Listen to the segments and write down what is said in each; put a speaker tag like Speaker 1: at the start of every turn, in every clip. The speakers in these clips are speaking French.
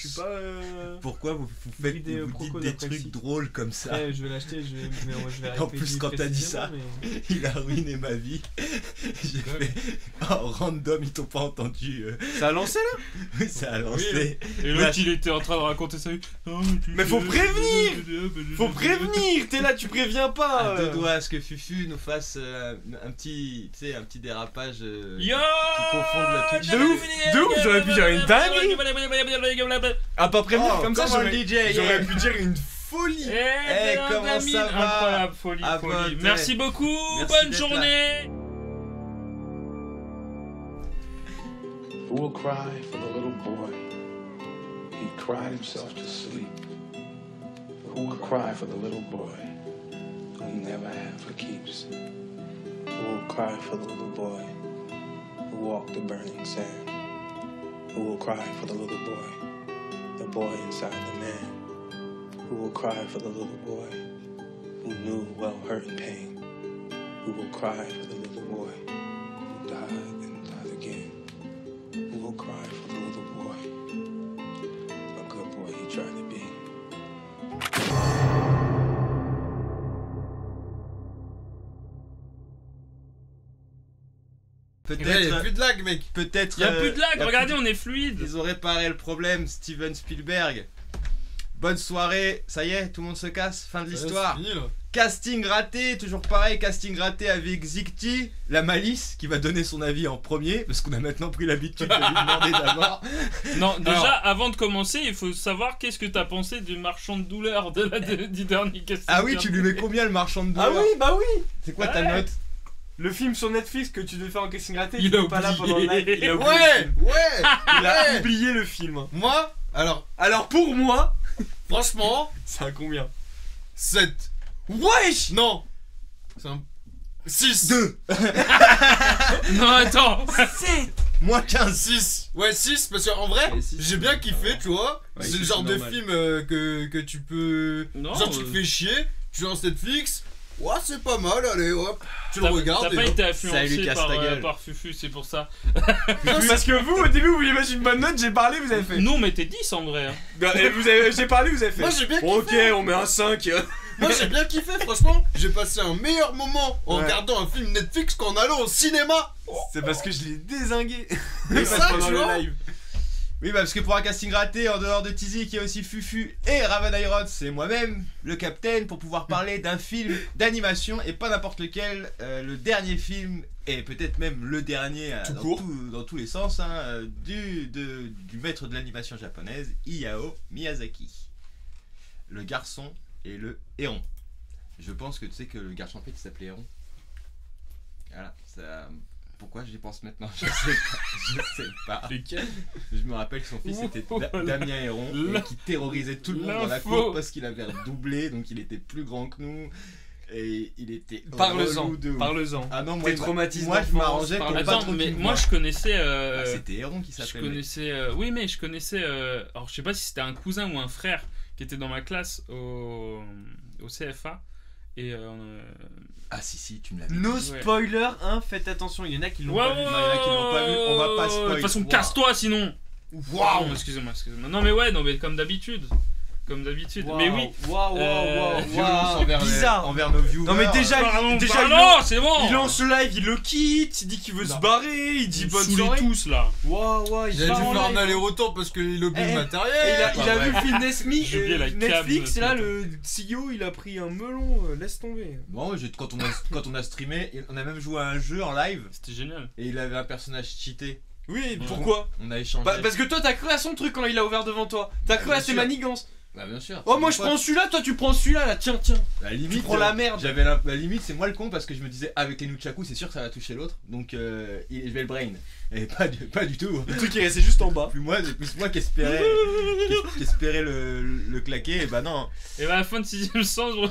Speaker 1: je suis pas.
Speaker 2: Pourquoi vous faites
Speaker 1: des
Speaker 2: vous dites
Speaker 1: procos
Speaker 2: des
Speaker 1: d'après-ci.
Speaker 2: trucs drôles comme ça?
Speaker 1: Ouais, je vais l'acheter, je vais
Speaker 2: En plus, quand t'as dit ça,
Speaker 1: mais...
Speaker 2: il a ruiné ma vie. J'ai fait oh, random, ils t'ont pas entendu.
Speaker 1: Ça a lancé là?
Speaker 2: Oui, ça a lancé.
Speaker 3: Et l'autre il était en train de raconter sa vie.
Speaker 1: Mais faut prévenir! Faut prévenir! T'es là, tu préviens pas!
Speaker 2: À deux doigts à ce que Fufu nous fasse un petit dérapage
Speaker 3: Yo
Speaker 2: qui confonde le Twitch.
Speaker 1: De ouf, j'aurais pu dire une dinguerie! À pas prévenir
Speaker 2: Oh,
Speaker 1: comme ça,
Speaker 2: comment le
Speaker 1: j'aurais
Speaker 2: DJ,
Speaker 1: j'aurais pu dire une folie!
Speaker 3: Eh,
Speaker 2: comment ça va?
Speaker 3: Incroyable, folie,
Speaker 2: Ah,
Speaker 3: folie.
Speaker 2: pote,
Speaker 3: Merci beaucoup,
Speaker 2: merci
Speaker 3: bonne
Speaker 2: d'être
Speaker 3: journée.
Speaker 4: Who will cry for the little boy? He cried himself to sleep. Who will cry for the little boy who he never had for keeps? Who will cry for the little boy who walked the burning sand? Who will cry for the little boy inside the man? Who will cry for the little boy who knew well hurt and pain? Who will cry for the little boy who died and died again? Who will cry for the little boy? A good boy he tried to be.
Speaker 5: Il y a
Speaker 2: Peut-être,
Speaker 5: plus de lag, mec.
Speaker 2: peut-être.
Speaker 3: Y'a plus de lag,
Speaker 2: y a
Speaker 3: regardez,
Speaker 2: plus-
Speaker 3: on est fluide.
Speaker 2: Ils ont réparé le problème, Steven Spielberg. Bonne soirée, ça y est, tout le monde se casse, fin de l'histoire.
Speaker 5: C'est fini, là.
Speaker 2: Casting raté, toujours pareil, casting raté avec Zikti, la malice, qui va donner son avis en premier, parce qu'on a maintenant pris l'habitude de lui demander d'abord.
Speaker 3: Non, déjà,
Speaker 2: Alors-
Speaker 3: avant de commencer, il faut savoir qu'est-ce que t'as pensé du marchand de douleur du dernier casting.
Speaker 2: Ah oui, tu lui mets combien le marchand de
Speaker 1: Ah
Speaker 2: douleur?
Speaker 1: oui, bah oui!
Speaker 2: C'est quoi ta
Speaker 3: Ouais.
Speaker 2: note?
Speaker 1: Le film sur Netflix que tu devais faire en casting raté,
Speaker 3: Il
Speaker 1: il
Speaker 3: a
Speaker 1: était pas là pendant le
Speaker 3: oublié.
Speaker 1: live. Il a oublié le
Speaker 5: Ouais,
Speaker 1: film.
Speaker 5: ouais.
Speaker 1: Il a
Speaker 5: ouais.
Speaker 1: oublié le film.
Speaker 5: Moi,
Speaker 1: Alors pour moi,
Speaker 5: franchement,
Speaker 1: c'est un combien?
Speaker 5: 7.
Speaker 1: Wesh!
Speaker 5: Non. C'est un 6.
Speaker 2: 2.
Speaker 3: Non, attends.
Speaker 2: Moins 15.
Speaker 5: 6. Ouais, 6 parce qu'en vrai,
Speaker 2: Et six,
Speaker 5: j'ai bien kiffé, tu vois.
Speaker 2: Ouais,
Speaker 5: c'est
Speaker 2: six,
Speaker 5: le genre
Speaker 2: c'est
Speaker 5: de
Speaker 2: normal.
Speaker 5: film que tu peux.
Speaker 3: Non,
Speaker 5: genre, tu te fais chier, tu lances Netflix. Ouais, c'est pas mal, allez, hop. Tu le
Speaker 3: T'as
Speaker 5: regardes.
Speaker 3: pas
Speaker 5: et hop.
Speaker 3: été
Speaker 2: Salut,
Speaker 3: influencé
Speaker 2: casse
Speaker 3: par,
Speaker 2: ta gueule.
Speaker 3: par Fufu, c'est pour ça.
Speaker 1: Parce que vous, au début, vous vouliez mettre une bonne note, j'ai parlé, vous avez fait.
Speaker 3: Nous, on mettait 10 en vrai.
Speaker 1: Et j'ai parlé, vous avez fait.
Speaker 5: Moi, j'ai bien
Speaker 1: Ok,
Speaker 5: kiffé.
Speaker 1: on met un 5.
Speaker 5: Moi, j'ai bien kiffé, franchement. J'ai passé un meilleur moment en
Speaker 1: Ouais.
Speaker 5: regardant un film Netflix qu'en allant au cinéma.
Speaker 1: C'est parce que je l'ai dézingué.
Speaker 5: Mais ça,
Speaker 1: pendant
Speaker 5: tu
Speaker 1: le
Speaker 5: vois.
Speaker 1: live.
Speaker 2: Oui, bah parce que pour un casting raté, en dehors de Tizi, qui est aussi Fufu et Raven Irons, c'est moi-même, le capitaine, pour pouvoir parler d'un film d'animation et pas n'importe lequel, le dernier film, et peut-être même le dernier
Speaker 1: Tout
Speaker 2: dans,
Speaker 1: court.
Speaker 2: dans tous les sens, hein, du maître de l'animation japonaise, Hayao Miyazaki. Le garçon et le héron. Je pense que tu sais que le garçon en fait il s'appelait Héron. Voilà, ça... Pourquoi j'y pense maintenant? Je sais pas.
Speaker 3: Lesquels?
Speaker 2: Je me rappelle que son fils était Damien Héron et qui terrorisait tout le monde dans la
Speaker 3: L'info.
Speaker 2: cour parce qu'il avait redoublé, donc il était plus grand que nous et il était
Speaker 1: Parle-en,
Speaker 2: relou de ouf.
Speaker 1: parle-en.
Speaker 2: Ah non, moi,
Speaker 1: Tes
Speaker 2: il m'a-
Speaker 1: traumatismes
Speaker 2: moi je
Speaker 1: d'enfance,
Speaker 2: m'arrangeais pour
Speaker 1: parle-en.
Speaker 2: pas
Speaker 3: Attends,
Speaker 2: trop
Speaker 3: mais
Speaker 2: qu'il me
Speaker 3: moi
Speaker 2: voie.
Speaker 3: je connaissais.
Speaker 2: Ah, c'était Héron qui
Speaker 3: Je
Speaker 2: s'appelait. mec.
Speaker 3: connaissais. Oui, mais je connaissais. Alors, je sais pas si c'était un cousin ou un frère qui était dans ma classe au CFA. Et.
Speaker 2: Ah si, tu me l'as dit.
Speaker 1: No
Speaker 3: Ouais.
Speaker 1: spoiler, hein, faites attention, il y en a qui l'ont
Speaker 3: Ouais,
Speaker 1: pas vu.
Speaker 2: il y en a qui l'ont pas vu, on va pas spoil.
Speaker 3: De toute façon,
Speaker 2: Wow.
Speaker 3: casse-toi sinon.
Speaker 2: Waouh.
Speaker 3: Non, excusez-moi. Non, mais ouais, non, mais comme d'habitude. Comme d'habitude. Mais oui.
Speaker 1: Waouh,
Speaker 2: Violence
Speaker 1: waouh,
Speaker 2: envers,
Speaker 1: bizarre.
Speaker 2: envers nos viewers.
Speaker 1: Non mais déjà,
Speaker 3: Pardon,
Speaker 1: déjà
Speaker 3: pardon, c'est bon.
Speaker 1: il lance le live, il le quitte, il dit qu'il veut
Speaker 2: Non.
Speaker 1: se barrer, il dit
Speaker 3: Vous
Speaker 1: bonne
Speaker 3: saoulez
Speaker 1: soirée.
Speaker 3: tous là.
Speaker 1: Waouh, il
Speaker 5: J'ai dû
Speaker 1: part en
Speaker 5: faire un
Speaker 1: live.
Speaker 5: aller-retour parce qu'il oublie
Speaker 1: Eh,
Speaker 5: le
Speaker 1: Et
Speaker 5: matériel.
Speaker 1: il a vu le film
Speaker 3: J'ai oublié la cam
Speaker 1: Netflix,
Speaker 3: de
Speaker 1: et là
Speaker 3: ce
Speaker 1: le CEO il a pris un melon, laisse tomber.
Speaker 2: Bon, quand on a streamé, on a même joué à un jeu en live
Speaker 3: C'était génial.
Speaker 2: et il avait un personnage cheaté.
Speaker 1: Oui, pourquoi
Speaker 2: On a échangé.
Speaker 1: Parce que toi t'as cru à son truc quand il a ouvert devant toi. T'as cru à
Speaker 2: bien
Speaker 1: ses
Speaker 2: sûr.
Speaker 1: manigances.
Speaker 2: Bah bien sûr.
Speaker 1: Oh moi je prends celui-là, toi tu prends celui-là là, tiens.
Speaker 2: La limite,
Speaker 1: Tu prends la merde.
Speaker 2: J'avais la limite, c'est moi le con parce que je me disais avec les nunchaku, c'est sûr que ça va toucher l'autre, donc je vais le brain. Et pas du tout.
Speaker 1: Le truc est resté juste en bas.
Speaker 2: Plus moi qui espérais le claquer, et bah non.
Speaker 3: Et à la fin de 6ème sens, on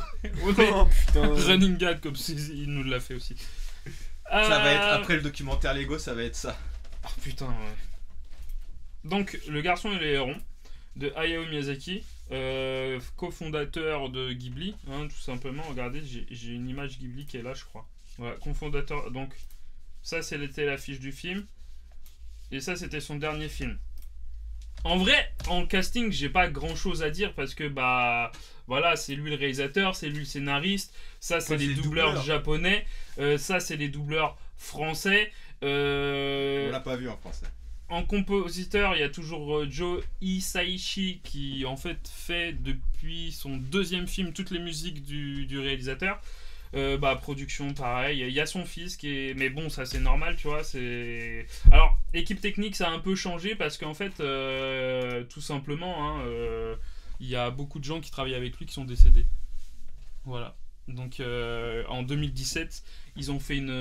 Speaker 3: est
Speaker 1: Oh putain.
Speaker 3: running gag comme il nous l'a fait aussi.
Speaker 2: Ça va être après le documentaire Lego, ça va être ça.
Speaker 3: Oh putain, ouais. Donc, Le garçon et les hérons de Hayao Miyazaki, cofondateur de Ghibli, hein, tout simplement. Regardez, j'ai une image Ghibli qui est là, je crois. Voilà, cofondateur. Donc, ça, c'était l'affiche du film. Et ça, c'était son dernier film. En vrai, en casting, j'ai pas grand chose à dire parce que bah voilà, c'est lui le réalisateur, c'est lui le scénariste, ça c'est
Speaker 2: Ouais,
Speaker 3: les
Speaker 2: c'est les
Speaker 3: doubleurs
Speaker 2: doubleurs.
Speaker 3: japonais, ça c'est les doubleurs français.
Speaker 2: On l'a pas vu en français.
Speaker 3: En compositeur, il y a toujours Joe Hisaishi qui en fait depuis son deuxième film toutes les musiques du réalisateur. Production pareil, il y a son fils qui est, mais bon ça c'est normal tu vois, c'est alors équipe technique ça a un peu changé parce qu'en fait tout simplement il y a beaucoup de gens qui travaillent avec lui qui sont décédés, voilà. Donc en 2017 ils ont fait une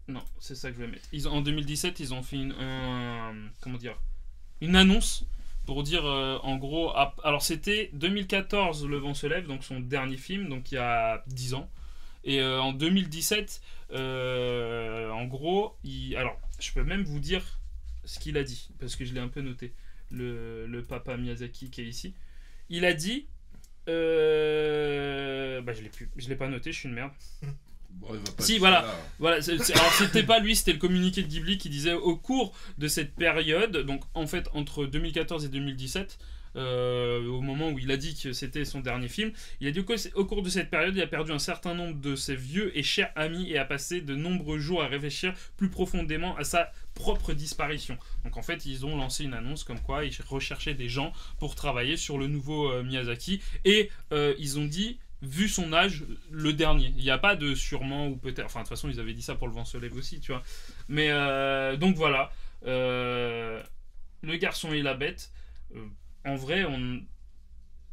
Speaker 3: non c'est ça que je vais mettre, en 2017 ils ont fait une annonce pour dire en gros, alors c'était 2014 Le Vent se lève, donc son dernier film, donc il y a 10 ans. Et en 2017, en gros, alors je peux même vous dire ce qu'il a dit, parce que je l'ai un peu noté, le papa Miyazaki qui est ici. Il a dit, je l'ai pas noté, je suis une merde.
Speaker 2: Bon, il va pas
Speaker 3: Si,
Speaker 2: dire
Speaker 3: voilà.
Speaker 2: ça, là.
Speaker 3: Voilà, alors c'était pas lui, c'était le communiqué de Ghibli qui disait au cours de cette période, donc en fait entre 2014 et 2017, au moment où il a dit que c'était son dernier film, il a dit au cours de cette période, il a perdu un certain nombre de ses vieux et chers amis et a passé de nombreux jours à réfléchir plus profondément à sa propre disparition. Donc en fait, ils ont lancé une annonce comme quoi ils recherchaient des gens pour travailler sur le nouveau Miyazaki et ils ont dit vu son âge, le dernier. Il n'y a pas de sûrement ou peut-être. Enfin, de toute façon, ils avaient dit ça pour Le Vent se lève aussi, tu vois. Mais donc voilà. Le garçon et la bête. En vrai,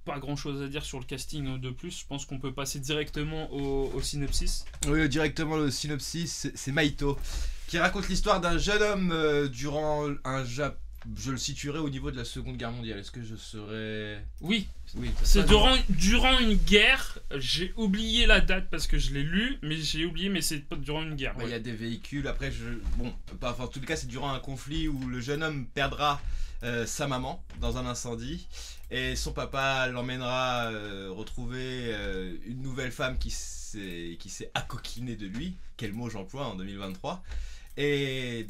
Speaker 3: pas grand chose à dire sur le casting de plus. Je pense qu'on peut passer directement au synopsis.
Speaker 2: Oui, directement le synopsis, c'est Maito, qui raconte l'histoire d'un jeune homme durant je le situerai au niveau de la Seconde Guerre mondiale. Est-ce que je serais...
Speaker 3: Oui,
Speaker 2: Oui,
Speaker 3: c'est durant une guerre. J'ai oublié la date parce que je l'ai lu, mais j'ai oublié, mais c'est pas durant une guerre.
Speaker 2: Il y a des véhicules, après, en tout cas, c'est durant un conflit où le jeune homme perdra sa maman dans un incendie et son papa l'emmènera retrouver une nouvelle femme qui s'est accoquinée de lui. Quel mot j'emploie en 2023. Et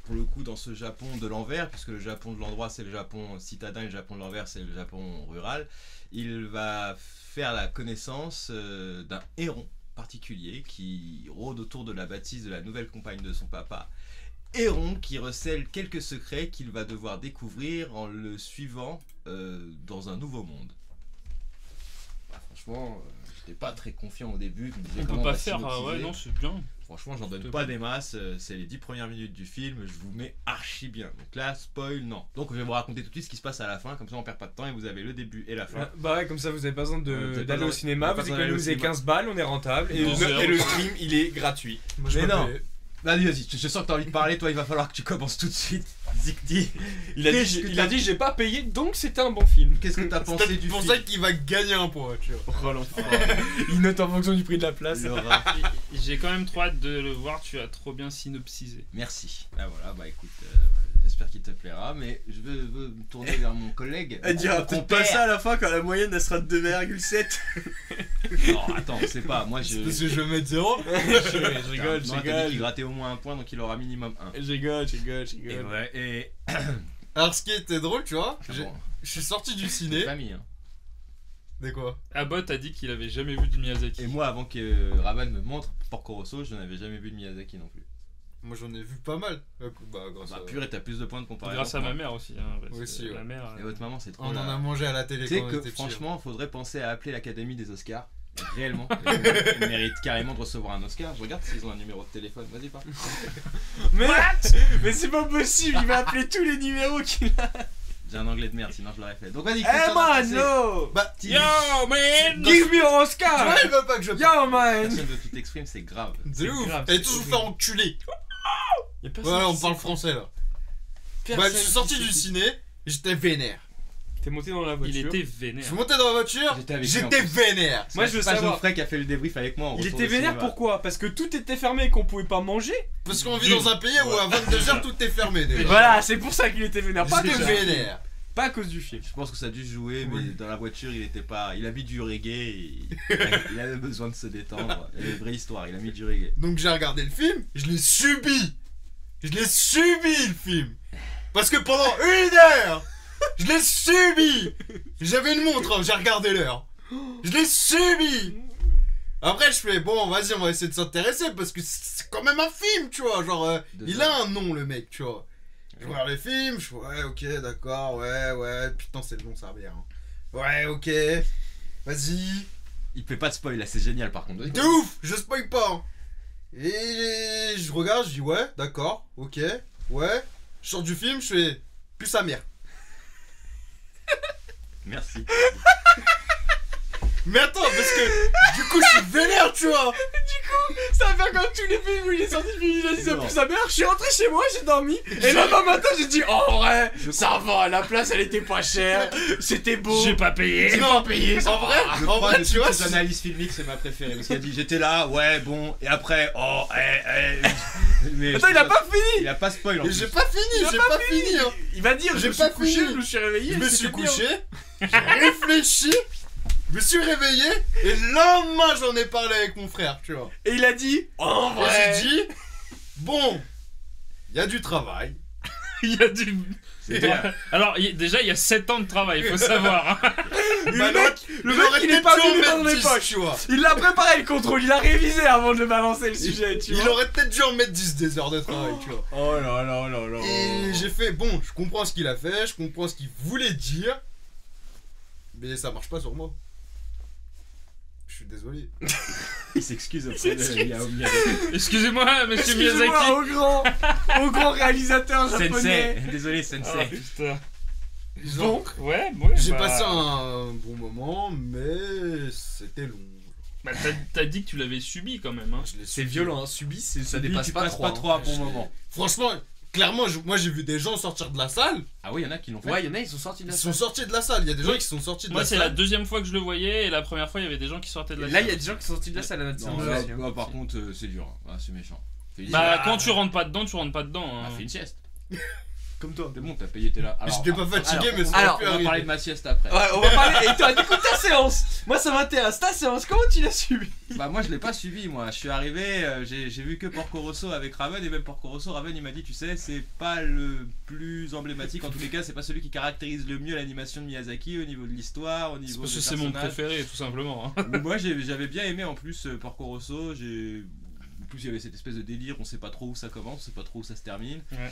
Speaker 2: pour le coup, dans ce Japon de l'envers, puisque le Japon de l'endroit c'est le Japon citadin et le Japon de l'envers c'est le Japon rural, il va faire la connaissance d'un héron particulier qui rôde autour de la bâtisse de la nouvelle compagne de son papa. Héron qui recèle quelques secrets qu'il va devoir découvrir en le suivant dans un nouveau monde. Franchement, j'étais pas très confiant au début.
Speaker 3: On peut pas faire. Ouais, non, c'est bien.
Speaker 2: Franchement, j'en donne pas des masses. C'est les 10 premières minutes du film. Je vous mets archi bien. Donc là, spoil, non. Donc je vais vous raconter tout de suite ce qui se passe à la fin. Comme ça, on perd pas de temps et vous avez le début et la fin.
Speaker 6: Bah ouais, comme ça vous avez pas besoin
Speaker 2: vous avez pas
Speaker 6: d'aller
Speaker 2: besoin-
Speaker 6: au cinéma,
Speaker 2: pas
Speaker 6: vous
Speaker 2: besoin d'aller au
Speaker 6: économisez
Speaker 2: cinéma.
Speaker 6: 15 balles, on est rentable et,
Speaker 3: Non,
Speaker 6: et le stream il est gratuit. Moi, je
Speaker 2: Mais
Speaker 6: peux
Speaker 2: non.
Speaker 6: payer.
Speaker 2: Vas-y, je sens que t'as envie de parler. Toi, il va falloir que tu commences tout de suite. Zikdi.
Speaker 6: Il a
Speaker 2: Qu'est-ce
Speaker 6: dit,
Speaker 2: que
Speaker 6: il
Speaker 2: t'as-
Speaker 6: a dit j'ai pas payé donc c'était un bon film.
Speaker 2: Qu'est-ce que t'as
Speaker 5: C'est
Speaker 2: pensé
Speaker 5: peut-être
Speaker 2: du
Speaker 5: pour
Speaker 2: film
Speaker 5: ça qu'il va gagner un point, tu vois.
Speaker 6: Oh l'enfoiré. Il note en fonction du prix de la place.
Speaker 2: Laura.
Speaker 3: J'ai quand même trop hâte de le voir. Tu as trop bien synopsisé.
Speaker 2: Merci. Ah voilà, bah écoute, j'espère qu'il te plaira, mais je veux me tourner vers mon collègue.
Speaker 5: Elle dira
Speaker 2: mon
Speaker 5: peut-être pas
Speaker 2: compère.
Speaker 5: ça à la fin quand la moyenne elle sera de 2,7.
Speaker 2: Non, attends, c'est pas. Moi, je.
Speaker 5: Parce que je vais mettre 0.
Speaker 6: Je rigole,
Speaker 2: Non, t'as dit qu'il grattait au moins un point, donc il aura minimum 1.
Speaker 6: Je rigole.
Speaker 2: Et ouais, et.
Speaker 5: Alors ce qui était drôle, tu vois,
Speaker 2: Ah bon,
Speaker 5: je suis sorti du
Speaker 2: c'est
Speaker 5: ciné.
Speaker 2: famille, hein.
Speaker 5: De quoi?
Speaker 3: Abbott a dit qu'il avait jamais vu de Miyazaki.
Speaker 2: Et moi, avant que Raban me montre Porco Rosso, je n'avais jamais vu de Miyazaki non plus.
Speaker 5: Moi j'en ai vu pas mal. Bah grâce
Speaker 2: Bah,
Speaker 5: à...
Speaker 2: purée, t'as plus de points de comparaison.
Speaker 3: Grâce à
Speaker 2: que
Speaker 3: ma
Speaker 2: moi.
Speaker 3: mère aussi. Hein, parce
Speaker 5: Aussi,
Speaker 3: que
Speaker 5: ouais.
Speaker 3: La mère.
Speaker 2: Et votre maman, c'est trop.
Speaker 5: On en
Speaker 2: là.
Speaker 5: a mangé à la télé
Speaker 2: Tu sais
Speaker 5: quand on
Speaker 2: que
Speaker 5: était petit.
Speaker 2: franchement, faudrait penser à appeler l'Académie des Oscars. Réellement. Ils méritent carrément de recevoir un Oscar. Je regarde s'ils ont un numéro de téléphone. Vas-y, pas.
Speaker 6: Mais c'est pas possible, il va appeler tous les numéros qu'il a.
Speaker 2: J'ai un anglais de merde, sinon je l'aurais fait. Donc vas-y,
Speaker 6: Eh
Speaker 2: qu'est-ce que t'en as
Speaker 6: man,
Speaker 2: pensé
Speaker 6: no!
Speaker 5: Bah,
Speaker 3: Yo man!
Speaker 6: Give me your
Speaker 5: tu
Speaker 6: Oscar!
Speaker 5: vois, il veut pas que je parle.
Speaker 6: Yo man!
Speaker 2: Personne veut que tu t'exprimes, c'est grave.
Speaker 5: De ouf.
Speaker 6: grave,
Speaker 5: Elle est
Speaker 6: c'est
Speaker 5: toujours
Speaker 6: horrible.
Speaker 5: faire enculer.
Speaker 6: Y'a personne
Speaker 5: Ouais, on
Speaker 6: qui
Speaker 5: parle
Speaker 6: sait.
Speaker 5: français là.
Speaker 6: Personne
Speaker 5: Bah, je suis
Speaker 6: qui
Speaker 5: sorti
Speaker 6: sait
Speaker 5: du
Speaker 6: qui-
Speaker 5: ciné, j'étais vénère.
Speaker 6: T'es monté dans la
Speaker 3: Il
Speaker 6: voiture.
Speaker 3: était
Speaker 5: Je
Speaker 3: vénère.
Speaker 5: suis monté dans la voiture,
Speaker 2: J'étais avec lui, en
Speaker 5: j'étais
Speaker 2: plus.
Speaker 5: vénère.
Speaker 6: Moi, je veux
Speaker 2: C'est pas
Speaker 6: savoir.
Speaker 2: Geoffrey qui a fait le débrief avec moi. en
Speaker 6: Il
Speaker 2: retour
Speaker 6: était
Speaker 2: au
Speaker 6: vénère
Speaker 2: cinéma.
Speaker 6: pourquoi? Parce que tout était fermé et qu'on pouvait pas manger?
Speaker 5: Parce qu'on vit dans un pays où à 22h tout est fermé déjà.
Speaker 6: Voilà, c'est pour ça qu'il était vénère. Pas à
Speaker 5: J'étais
Speaker 6: cause du film.
Speaker 5: vénère.
Speaker 6: Pas à cause du film.
Speaker 2: Je pense que ça a dû jouer, mais
Speaker 5: Oui.
Speaker 2: dans la voiture, il était pas. Il a mis du reggae. Et il avait besoin de se détendre. Il y a une vraie histoire. Il a mis du reggae.
Speaker 5: Donc j'ai regardé le film, je l'ai subi. Je l'ai subi le film. Parce que pendant 1 heure, je l'ai subi. J'avais une montre, hein, j'ai regardé l'heure. Je l'ai subi. Après je fais bon vas-y on va essayer de s'intéresser parce que c'est quand même un film tu vois genre il a un nom le mec tu vois. Je regarde les films, je fais ouais ok d'accord ouais putain c'est le nom ça va bien. Ouais ok vas-y.
Speaker 2: Il fait pas de spoil là, c'est génial par contre.
Speaker 5: De ouf, je spoil pas. Hein. Et je regarde, je dis ouais d'accord ok ouais. Je sors du film, je fais plus sa mère.
Speaker 2: Merci.
Speaker 5: Mais attends, parce que du coup je suis vénère, tu vois.
Speaker 1: Ça va faire comme tous les films où il est sorti du film, il a dit ça pour sa mère. Je suis rentré chez moi, j'ai dormi. Et le lendemain matin, j'ai dit oh ouais, ça va, la place elle était pas chère. C'était beau.
Speaker 3: J'ai pas payé.
Speaker 1: J'ai pas payé.
Speaker 5: En vrai,
Speaker 2: En vrai,
Speaker 5: tu vois,
Speaker 2: les analyses filmiques, c'est ma préférée. Parce qu'il a dit j'étais là, ouais, bon, et après, oh, mais
Speaker 1: Attends, il a pas fini.
Speaker 2: Il a pas spoil en
Speaker 5: Et
Speaker 2: plus.
Speaker 5: j'ai pas fini, j'ai pas fini. Hein.
Speaker 1: Il va dire
Speaker 5: J'ai
Speaker 1: je
Speaker 5: pas
Speaker 1: me suis couché,
Speaker 5: fini.
Speaker 1: je me suis réveillé.
Speaker 5: Je me suis
Speaker 1: c'était bien.
Speaker 5: couché, j'ai réfléchi, je me suis réveillé, et le lendemain j'en ai parlé avec mon frère, tu vois.
Speaker 1: Et il a dit oh
Speaker 5: Et
Speaker 1: ouais.
Speaker 5: j'ai dit, bon, il y a du travail.
Speaker 3: Il y a du.
Speaker 2: C'est bien.
Speaker 3: Alors, déjà, il y a 7 ans de travail, faut savoir. Hein.
Speaker 5: Le
Speaker 1: mec, il est pas venu dans les poches.
Speaker 5: tu vois.
Speaker 1: Il l'a préparé le contrôle, il a révisé avant de le balancer le sujet, tu
Speaker 5: Il
Speaker 1: vois.
Speaker 5: aurait peut-être dû en mettre 10 des heures de travail, tu vois.
Speaker 1: Oh là là là là.
Speaker 5: Et j'ai fait, bon, je comprends ce qu'il a fait, je comprends ce qu'il voulait dire, mais ça marche pas sur moi. Je suis désolé.
Speaker 2: Il s'excuse auprès de Hayao Miyazaki.
Speaker 3: Excusez-moi, monsieur
Speaker 1: Excusez-moi,
Speaker 3: Miyazaki.
Speaker 1: au grand réalisateur japonais.
Speaker 2: Sensei, désolé
Speaker 3: Ah,
Speaker 2: Sensei.
Speaker 3: putain.
Speaker 5: Bon,
Speaker 3: Ouais,
Speaker 5: j'ai
Speaker 3: bah,
Speaker 5: passé un bon moment, mais c'était long.
Speaker 3: Bah, t'as dit que tu l'avais subi quand même. Hein.
Speaker 5: Je l'ai
Speaker 1: C'est
Speaker 5: subi.
Speaker 1: violent, hein. Subi, ça
Speaker 2: Lui,
Speaker 1: dépasse
Speaker 2: tu
Speaker 1: pas
Speaker 2: passes
Speaker 1: 3.
Speaker 2: pas trop à bon moment.
Speaker 5: Franchement, clairement, moi j'ai vu des gens sortir de la salle.
Speaker 2: Ah oui, il y en a qui l'ont fait.
Speaker 1: Ouais, il y en a, ils sont sortis de
Speaker 5: Ils
Speaker 1: la
Speaker 5: sont sortis de la salle. Il y a des gens qui sont sortis de
Speaker 3: Moi,
Speaker 5: la
Speaker 3: c'est la
Speaker 5: salle.
Speaker 3: deuxième fois que je le voyais, et la première fois, il y avait des gens qui sortaient de la
Speaker 1: Là, il y a
Speaker 3: salle.
Speaker 1: des gens qui sont sortis de la salle à notre
Speaker 2: Non,
Speaker 1: séance
Speaker 2: là,
Speaker 1: aussi, hein.
Speaker 2: ouais, par contre, c'est dur. Hein. Ah, c'est méchant.
Speaker 3: Bah,
Speaker 1: Ah.
Speaker 3: quand tu rentres pas dedans, tu rentres pas dedans.
Speaker 2: Ah,
Speaker 3: Hein.
Speaker 2: fais une sieste.
Speaker 1: Comme toi.
Speaker 2: C'est bon, t'as payé, t'es là.
Speaker 5: J'étais pas fatigué, mais ça
Speaker 1: alors,
Speaker 5: aurait pu
Speaker 2: On va
Speaker 5: arriver.
Speaker 2: parler de ma sieste après.
Speaker 1: Ouais, on va parler. Et toi, du coup, ta séance. Moi, ça m'intéresse. Ta séance, comment tu l'as subi?
Speaker 2: Bah moi je l'ai pas suivi moi, je suis arrivé, j'ai vu que Porco Rosso avec Raven et même Porco Rosso, Raven il m'a dit tu sais c'est pas le plus emblématique, en tous les cas c'est pas celui qui caractérise le mieux l'animation de Miyazaki au niveau de l'histoire, au
Speaker 3: C'est
Speaker 2: niveau
Speaker 3: parce
Speaker 2: des
Speaker 3: que c'est mon
Speaker 2: personnages.
Speaker 3: préféré, tout simplement. Hein.
Speaker 2: Mais moi j'avais bien aimé en plus Porco Rosso, en plus il y avait cette espèce de délire, on sait pas trop où ça commence, on sait pas trop où ça se termine.
Speaker 3: Ouais.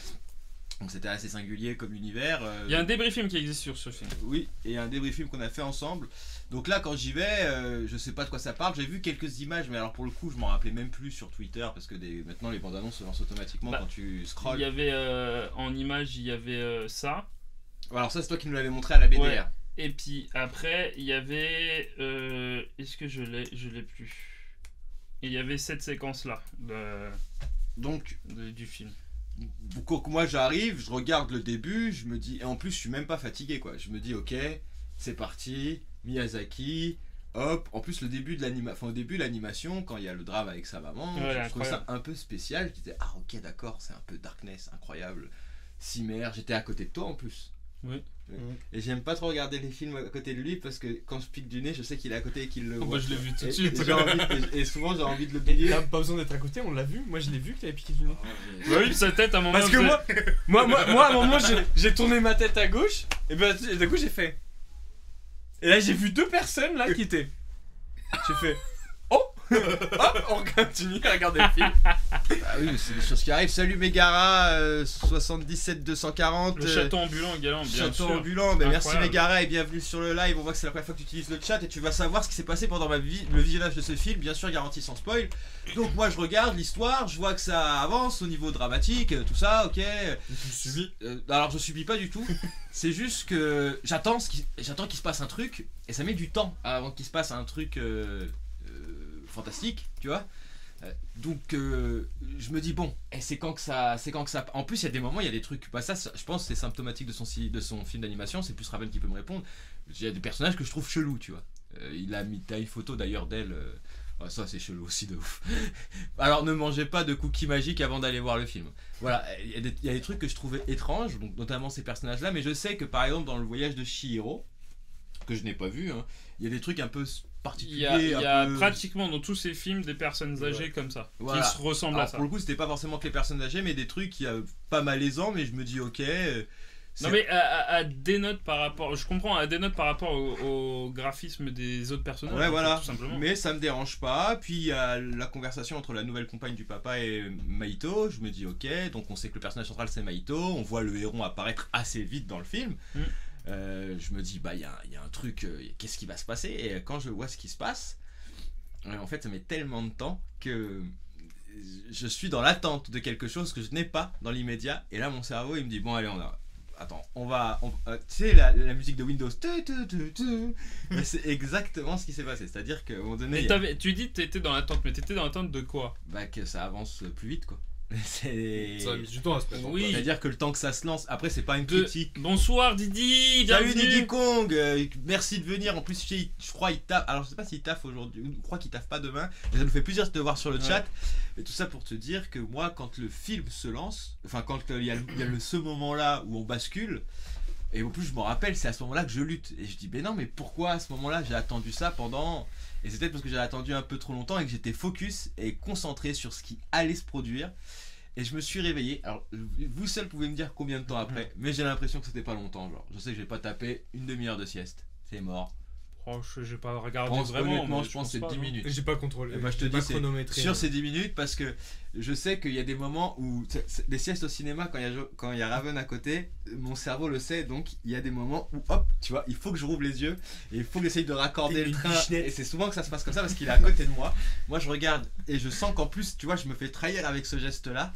Speaker 2: Donc c'était assez singulier comme univers.
Speaker 3: Il y a un débriefing qui existe sur ce film.
Speaker 2: Oui, et un débriefing qu'on a fait ensemble. Donc là, quand j'y vais, je sais pas de quoi ça parle. J'ai vu quelques images, mais alors pour le coup, je m'en rappelais même plus sur Twitter parce que maintenant les bandes annonces se lancent automatiquement
Speaker 3: Bah,
Speaker 2: quand tu
Speaker 3: Il
Speaker 2: scrolls.
Speaker 3: y avait en image, il y avait ça.
Speaker 2: Alors ça, c'est toi qui nous l'avais montré à la BDR.
Speaker 3: Ouais. Et puis après, il y avait. Est-ce que je l'ai plus. Et il y avait cette séquence-là
Speaker 2: Donc,
Speaker 3: du film.
Speaker 2: moi j'arrive, je regarde le début, je me dis, et en plus je suis même pas fatigué quoi. Je me dis ok, c'est parti, Miyazaki. Hop, en plus le début de l'animation, quand il y a le drame avec sa maman,
Speaker 3: Ouais,
Speaker 2: je trouvais ça
Speaker 3: incroyable.
Speaker 2: un peu spécial. Je disais ah ok d'accord, c'est un peu darkness, incroyable. Cimer, j'étais à côté de toi en plus.
Speaker 3: Oui.
Speaker 2: Et j'aime pas trop regarder les films à côté de lui parce que quand je pique du nez, je sais qu'il est à côté et qu'il le
Speaker 3: Oh,
Speaker 2: voit.
Speaker 3: bah, je l'ai vu tout de
Speaker 2: Et-
Speaker 3: suite.
Speaker 2: et j'ai envie- et souvent j'ai envie de le
Speaker 1: Et
Speaker 2: bouiller.
Speaker 1: t'as pas besoin d'être à côté, on l'a vu. Moi, je l'ai vu que t'avais piqué du nez.
Speaker 3: Bah oui, sa tête à un moment.
Speaker 1: Parce que moi, à un moment, j'ai tourné ma tête à gauche, et ben, d'un coup, j'ai fait. Et là, j'ai vu 2 personnes là qui étaient. J'ai fait. Oh Hop, on continue à regarder le film.
Speaker 2: Ah oui, c'est des choses qui arrivent. Salut Megara, 77 240.
Speaker 3: Le château ambulant également, bien
Speaker 2: Château
Speaker 3: sûr.
Speaker 2: ambulant, ben merci
Speaker 3: Incroyable.
Speaker 2: Megara et bienvenue sur le live. On voit que c'est la première fois que tu utilises le chat et tu vas savoir ce qui s'est passé pendant le visionnage de ce film, bien sûr garanti sans spoil. Donc moi je regarde l'histoire, je vois que ça avance au niveau dramatique, tout ça, ok. Alors je subis pas du tout, c'est juste que j'attends qu'il se passe un truc et ça met du temps avant qu'il se passe un truc fantastique, tu vois. Donc je me dis bon, et c'est quand que ça en plus il y a des moments, il y a des trucs, bah ça je pense c'est symptomatique de son film d'animation, c'est plus Raven qui peut me répondre. Il y a des personnages que je trouve chelous, tu vois. T'as une photo d'ailleurs d'elle, ouais, ça c'est chelou aussi de ouf. Alors ne mangez pas de cookies magiques avant d'aller voir le film. Voilà, il y a des trucs que je trouvais étranges, donc notamment ces personnages là, mais je sais que par exemple dans le voyage de Chihiro, que je n'ai pas vu, hein, il y a des trucs un peu particulier.
Speaker 3: Il y a
Speaker 2: un peu-
Speaker 3: pratiquement dans tous ces films des personnes âgées comme ça,
Speaker 2: Voilà.
Speaker 3: qui se ressemblent
Speaker 2: Alors,
Speaker 3: à ça.
Speaker 2: pour le coup, c'était pas forcément que les personnes âgées, mais des trucs qui pas malaisants, mais je me dis ok.
Speaker 3: Non mais à dénote par rapport, je comprends, à dénote par rapport au graphisme des autres personnages.
Speaker 2: Ouais,
Speaker 3: en fait,
Speaker 2: voilà.
Speaker 3: tout simplement.
Speaker 2: Mais ça me dérange pas. Puis il y a la conversation entre la nouvelle compagne du papa et Maito. Je me dis ok, donc on sait que le personnage central c'est Maito. On voit le héron apparaître assez vite dans le film. Je me dis bah il y a un truc, qu'est-ce qui va se passer? Et quand je vois ce qui se passe, en fait ça met tellement de temps que je suis dans l'attente de quelque chose que je n'ai pas dans l'immédiat. Et là mon cerveau il me dit bon allez attends, tu sais la musique de Windows, mais c'est exactement ce qui s'est passé. C'est-à-dire qu'à un moment donné,
Speaker 3: Mais tu dis que t'étais dans l'attente, mais t'étais dans l'attente de quoi?
Speaker 2: bah, que ça avance plus vite quoi. C'est...
Speaker 5: Ça a mis du temps à se mettre en
Speaker 3: Oui.
Speaker 5: place.
Speaker 2: C'est-à-dire que le temps que ça se lance, après c'est pas une critique.
Speaker 3: Bonsoir Didi,
Speaker 2: Salut
Speaker 3: bienvenue.
Speaker 2: Diddy Kong, merci de venir. En plus, je crois il taffe. Alors je sais pas s'il taffe aujourd'hui, je crois qu'il taffe pas demain. Mais ça nous fait plaisir de te voir sur le chat. Et tout ça pour te dire que moi, quand le film se lance, enfin quand il y a ce moment-là où on bascule, et en plus je me rappelle, c'est à ce moment-là que je lutte. Et je dis, mais non, mais pourquoi à ce moment-là j'ai attendu ça pendant. Et c'est peut-être parce que j'ai attendu un peu trop longtemps et que j'étais focus et concentré sur ce qui allait se produire. Et je me suis réveillé. Alors, vous seul pouvez me dire combien de temps après, mais j'ai l'impression que c'était pas longtemps. Genre, je sais que j'ai pas tapé une demi-heure de sieste. C'est mort.
Speaker 3: Oh, j'ai pas regardé
Speaker 2: Honnêtement,
Speaker 3: mais
Speaker 2: je pense que c'est
Speaker 3: pas,
Speaker 2: 10
Speaker 3: non.
Speaker 2: minutes.
Speaker 5: J'ai pas contrôlé.
Speaker 2: Et bah, je te
Speaker 5: j'ai
Speaker 2: dis,
Speaker 5: pas
Speaker 2: c'est
Speaker 5: chronométré.
Speaker 2: sur ces 10 minutes parce que je sais qu'il y a des moments où les siestes au cinéma, quand il y a Raven à côté, mon cerveau le sait, donc il y a des moments où hop, tu vois, il faut que je rouvre les yeux et il faut que j'essaye de raccorder
Speaker 5: T'es
Speaker 2: le
Speaker 5: une
Speaker 2: train.
Speaker 5: bichenette.
Speaker 2: Et c'est souvent que ça se passe comme ça parce qu'il est à côté de moi. Moi je regarde et je sens qu'en plus, tu vois, je me fais trahir avec ce geste là.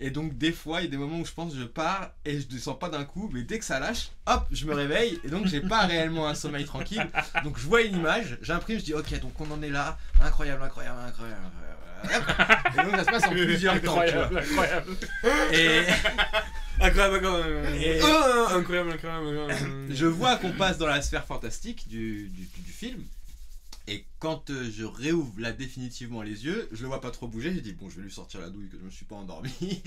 Speaker 2: Et donc des fois, il y a des moments où je pense que je pars et je ne sens pas d'un coup, mais dès que ça lâche, hop, je me réveille et donc j'ai pas réellement un sommeil tranquille. Donc je vois une image, j'imprime, je dis ok, donc on en est là, incroyable, incroyable, incroyable, incroyable. Et donc ça se passe en plusieurs temps, tu vois.
Speaker 3: Incroyable.
Speaker 2: Et
Speaker 1: Incroyable. Incroyable.
Speaker 2: je vois qu'on passe dans la sphère fantastique du film. Et quand je réouvre là définitivement les yeux, je le vois pas trop bouger, j'ai dit bon je vais lui sortir la douille que je me suis pas endormi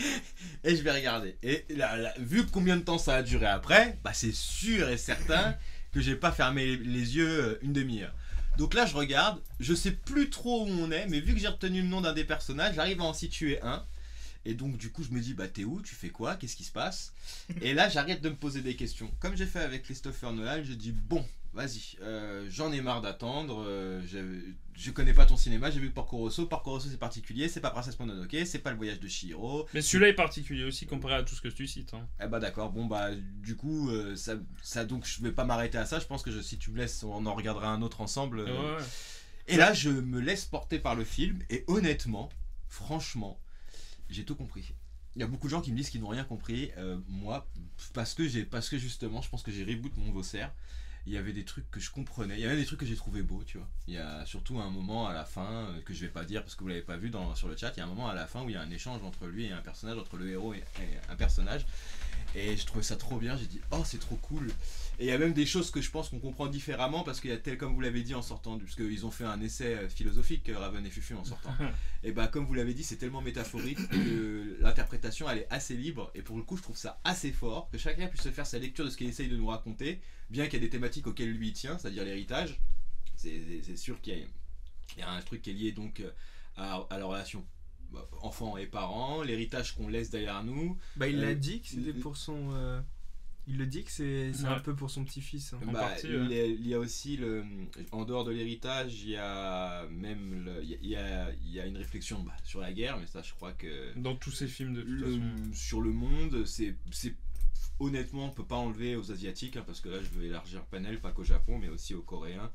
Speaker 2: et je vais regarder. Et là, vu combien de temps ça a duré après, bah c'est sûr et certain que j'ai pas fermé les yeux une demi-heure. Donc là je regarde, je sais plus trop où on est, mais vu que j'ai retenu le nom d'un des personnages, j'arrive à en situer un. Et donc du coup je me dis bah t'es où, tu fais quoi, qu'est-ce qui se passe? Et là j'arrête de me poser des questions. Comme j'ai fait avec Christopher Nolan, je dis bon vas-y, j'en ai marre d'attendre, je connais pas ton cinéma, j'ai vu Porco Rosso c'est particulier, c'est pas Princesse Mononoke, c'est pas le voyage de Chihiro.
Speaker 3: Mais celui-là est particulier aussi comparé à tout ce que tu cites. Hein.
Speaker 2: Eh bah d'accord, bon bah du coup ça donc je vais pas m'arrêter à ça, je pense que si tu me laisses on en regardera un autre ensemble.
Speaker 3: Ouais.
Speaker 2: Et là je me laisse porter par le film et honnêtement, franchement, j'ai tout compris. Il y a beaucoup de gens qui me disent qu'ils n'ont rien compris, moi parce que justement je pense que j'ai reboot mon Vosser. Il y avait des trucs que je comprenais, il y avait des trucs que j'ai trouvé beaux, tu vois. Il y a surtout un moment à la fin, que je vais pas dire parce que vous l'avez pas vu sur le chat, il y a un moment à la fin où il y a un échange entre lui et un personnage, entre le héros et un personnage. Et je trouvais ça trop bien, j'ai dit oh c'est trop cool. Et il y a même des choses que je pense qu'on comprend différemment parce qu'il y a tel comme vous l'avez dit en sortant, parce qu'ils ont fait un essai philosophique, Raven et Fufu en sortant. Et bah comme vous l'avez dit, c'est tellement métaphorique que l'interprétation elle est assez libre et pour le coup je trouve ça assez fort que chacun puisse se faire sa lecture de ce qu'il essaye de nous raconter, bien qu'il y ait des thématiques auxquelles lui il tient, c'est-à-dire l'héritage. C'est sûr qu'il y a un truc qui est lié donc à la relation enfants et parents, l'héritage qu'on laisse derrière nous.
Speaker 7: Bah il l'a dit que c'était pour son... Il le dit que c'est un peu pour son petit-fils. Hein.
Speaker 3: En partie,
Speaker 2: il y a aussi en dehors de l'héritage, il y a même il y a une réflexion sur la guerre, mais ça je crois que
Speaker 3: dans tous ces films de toute façon.
Speaker 2: Sur le monde, c'est honnêtement on peut pas enlever aux asiatiques parce que là je veux élargir le panel pas qu'au Japon mais aussi aux Coréens.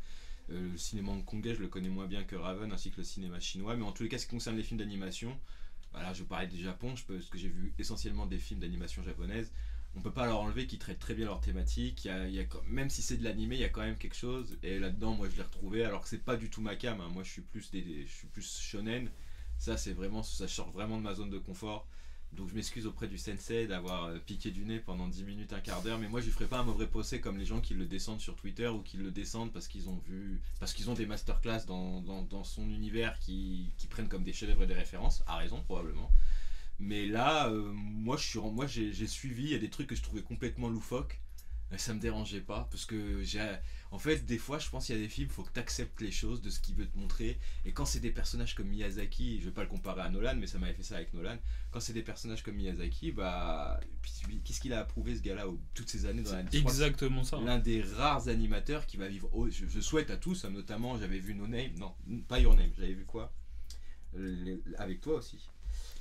Speaker 2: Le cinéma hongkongais je le connais moins bien que Raven ainsi que le cinéma chinois, mais en tous les cas ce qui concerne les films d'animation, voilà, je parlais du Japon, parce que j'ai vu essentiellement des films d'animation japonaise. On peut pas leur enlever qu'ils traitent très bien leur thématique. Même si c'est de l'animé, il y a quand même quelque chose. Et là-dedans, moi, je l'ai retrouvé. Alors que c'est pas du tout ma cam. Hein. Moi, je suis plus shonen. Ça sort vraiment de ma zone de confort. Donc, je m'excuse auprès du sensei d'avoir piqué du nez pendant 10 minutes, un quart d'heure. Mais moi, je lui ferai pas un mauvais procès comme les gens qui le descendent sur Twitter ou qui le descendent parce qu'ils ont des masterclass dans son univers qui prennent comme des chefs-d'œuvre et des références. À raison, probablement. Mais là, moi j'ai suivi, il y a des trucs que je trouvais complètement loufoques. ça me dérangeait pas parce que en fait des fois je pense qu'il y a des films, faut que tu acceptes les choses de ce qu'il veut te montrer, et quand c'est des personnages comme Miyazaki, je vais pas le comparer à Nolan mais ça m'avait fait ça avec Nolan, quand c'est des personnages comme Miyazaki, bah qu'est-ce qu'il a approuvé ce gars-là toutes ces années dans la
Speaker 3: Exactement ça.
Speaker 2: L'un des rares animateurs qui va vivre je souhaite à tous, notamment j'avais vu No Name, non pas Your Name, j'avais vu quoi avec toi aussi,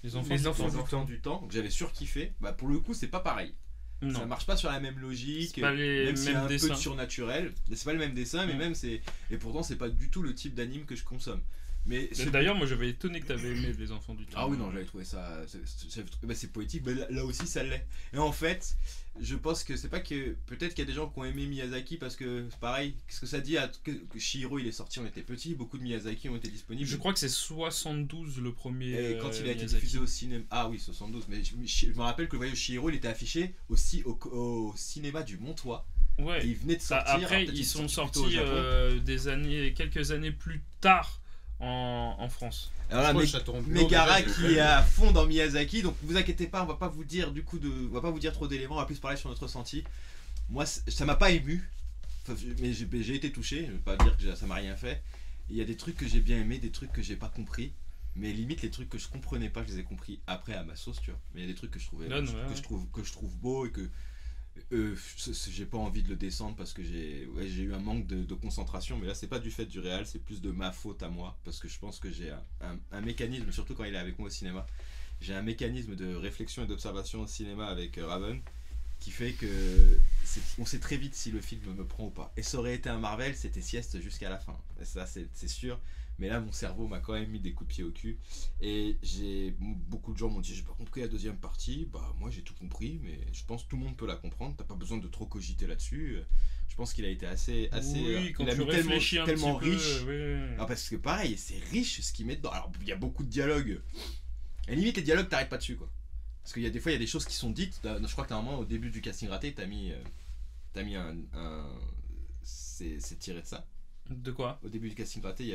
Speaker 3: Les enfants
Speaker 2: du temps, donc j'avais surkiffé. Bah pour le coup c'est pas pareil.
Speaker 3: Non.
Speaker 2: Ça marche pas sur la même logique,
Speaker 3: C'est pas les
Speaker 2: même s'il y a
Speaker 3: mêmes
Speaker 2: un
Speaker 3: dessins.
Speaker 2: peu de surnaturel. C'est pas le même dessin, mais même c'est. Et pourtant c'est pas du tout le type d'anime que je consomme. Mais
Speaker 3: D'ailleurs, moi j'avais étonné que t'avais aimé Les Enfants du Temps.
Speaker 2: ah oui non, j'avais trouvé ça c'est poétique, mais là aussi ça l'est. Et en fait je pense que c'est pas que peut-être qu'il y a des gens qui ont aimé Miyazaki parce que c'est pareil, qu'est-ce que ça dit que Chihiro il est sorti, on était petit, beaucoup de Miyazaki ont été disponibles.
Speaker 3: Je crois que c'est 72 le premier.
Speaker 2: Et quand il a été
Speaker 3: Miyazaki.
Speaker 2: diffusé au cinéma, ah oui 72, mais je me rappelle que le voyage Chihiro il était affiché aussi au cinéma du Montois.
Speaker 3: Ouais.
Speaker 2: Et il venait de sortir.
Speaker 3: Après,
Speaker 2: peut-être
Speaker 3: ils sont
Speaker 2: plutôt au
Speaker 3: sortis
Speaker 2: Japon.
Speaker 3: quelques années plus tard en France.
Speaker 2: Alors là,
Speaker 5: Je crois que Château Ambulant,
Speaker 2: Megara
Speaker 5: déjà,
Speaker 2: qui est à fond dans Miyazaki, donc vous inquiétez pas, on va pas vous dire on va pas vous dire trop d'éléments, on va plus parler sur notre ressenti. Moi ça m'a pas ému, mais j'ai été touché, je vais pas dire que ça m'a rien fait. Il y a des trucs que j'ai bien aimé, des trucs que j'ai pas compris, mais limite les trucs que je comprenais pas, je les ai compris après à ma sauce, tu vois. Mais il y a des trucs que je trouvais que je trouve beau et que j'ai pas envie de le descendre parce que j'ai eu un manque de concentration, mais là c'est pas du fait du réel, c'est plus de ma faute à moi parce que je pense que j'ai un mécanisme, surtout quand il est avec moi au cinéma, j'ai un mécanisme de réflexion et d'observation au cinéma avec Raven qui fait que on sait très vite si le film me prend ou pas, et ça aurait été un Marvel, c'était sieste jusqu'à la fin, et ça c'est sûr. Mais là, mon cerveau m'a quand même mis des coups de pied au cul. Et beaucoup de gens m'ont dit j'ai pas compris la deuxième partie. Bah, moi j'ai tout compris, mais je pense que tout le monde peut la comprendre. T'as pas besoin de trop cogiter là-dessus. Je pense qu'il a été assez.
Speaker 3: Oui, quand
Speaker 2: il a
Speaker 3: tu
Speaker 2: mis
Speaker 3: réfléchis
Speaker 2: tellement
Speaker 3: un petit
Speaker 2: riche.
Speaker 3: peu. Oui.
Speaker 2: Ah, parce que pareil, c'est riche ce qu'il met dedans. Alors, il y a beaucoup de dialogues. Et limite, les dialogues, t'arrêtes pas dessus, quoi. Parce qu'il y a des fois, il y a des choses qui sont dites. Je crois que normalement, au début du casting raté, t'as mis c'est tiré de ça.
Speaker 3: De quoi?
Speaker 2: Au début du casting raté, il y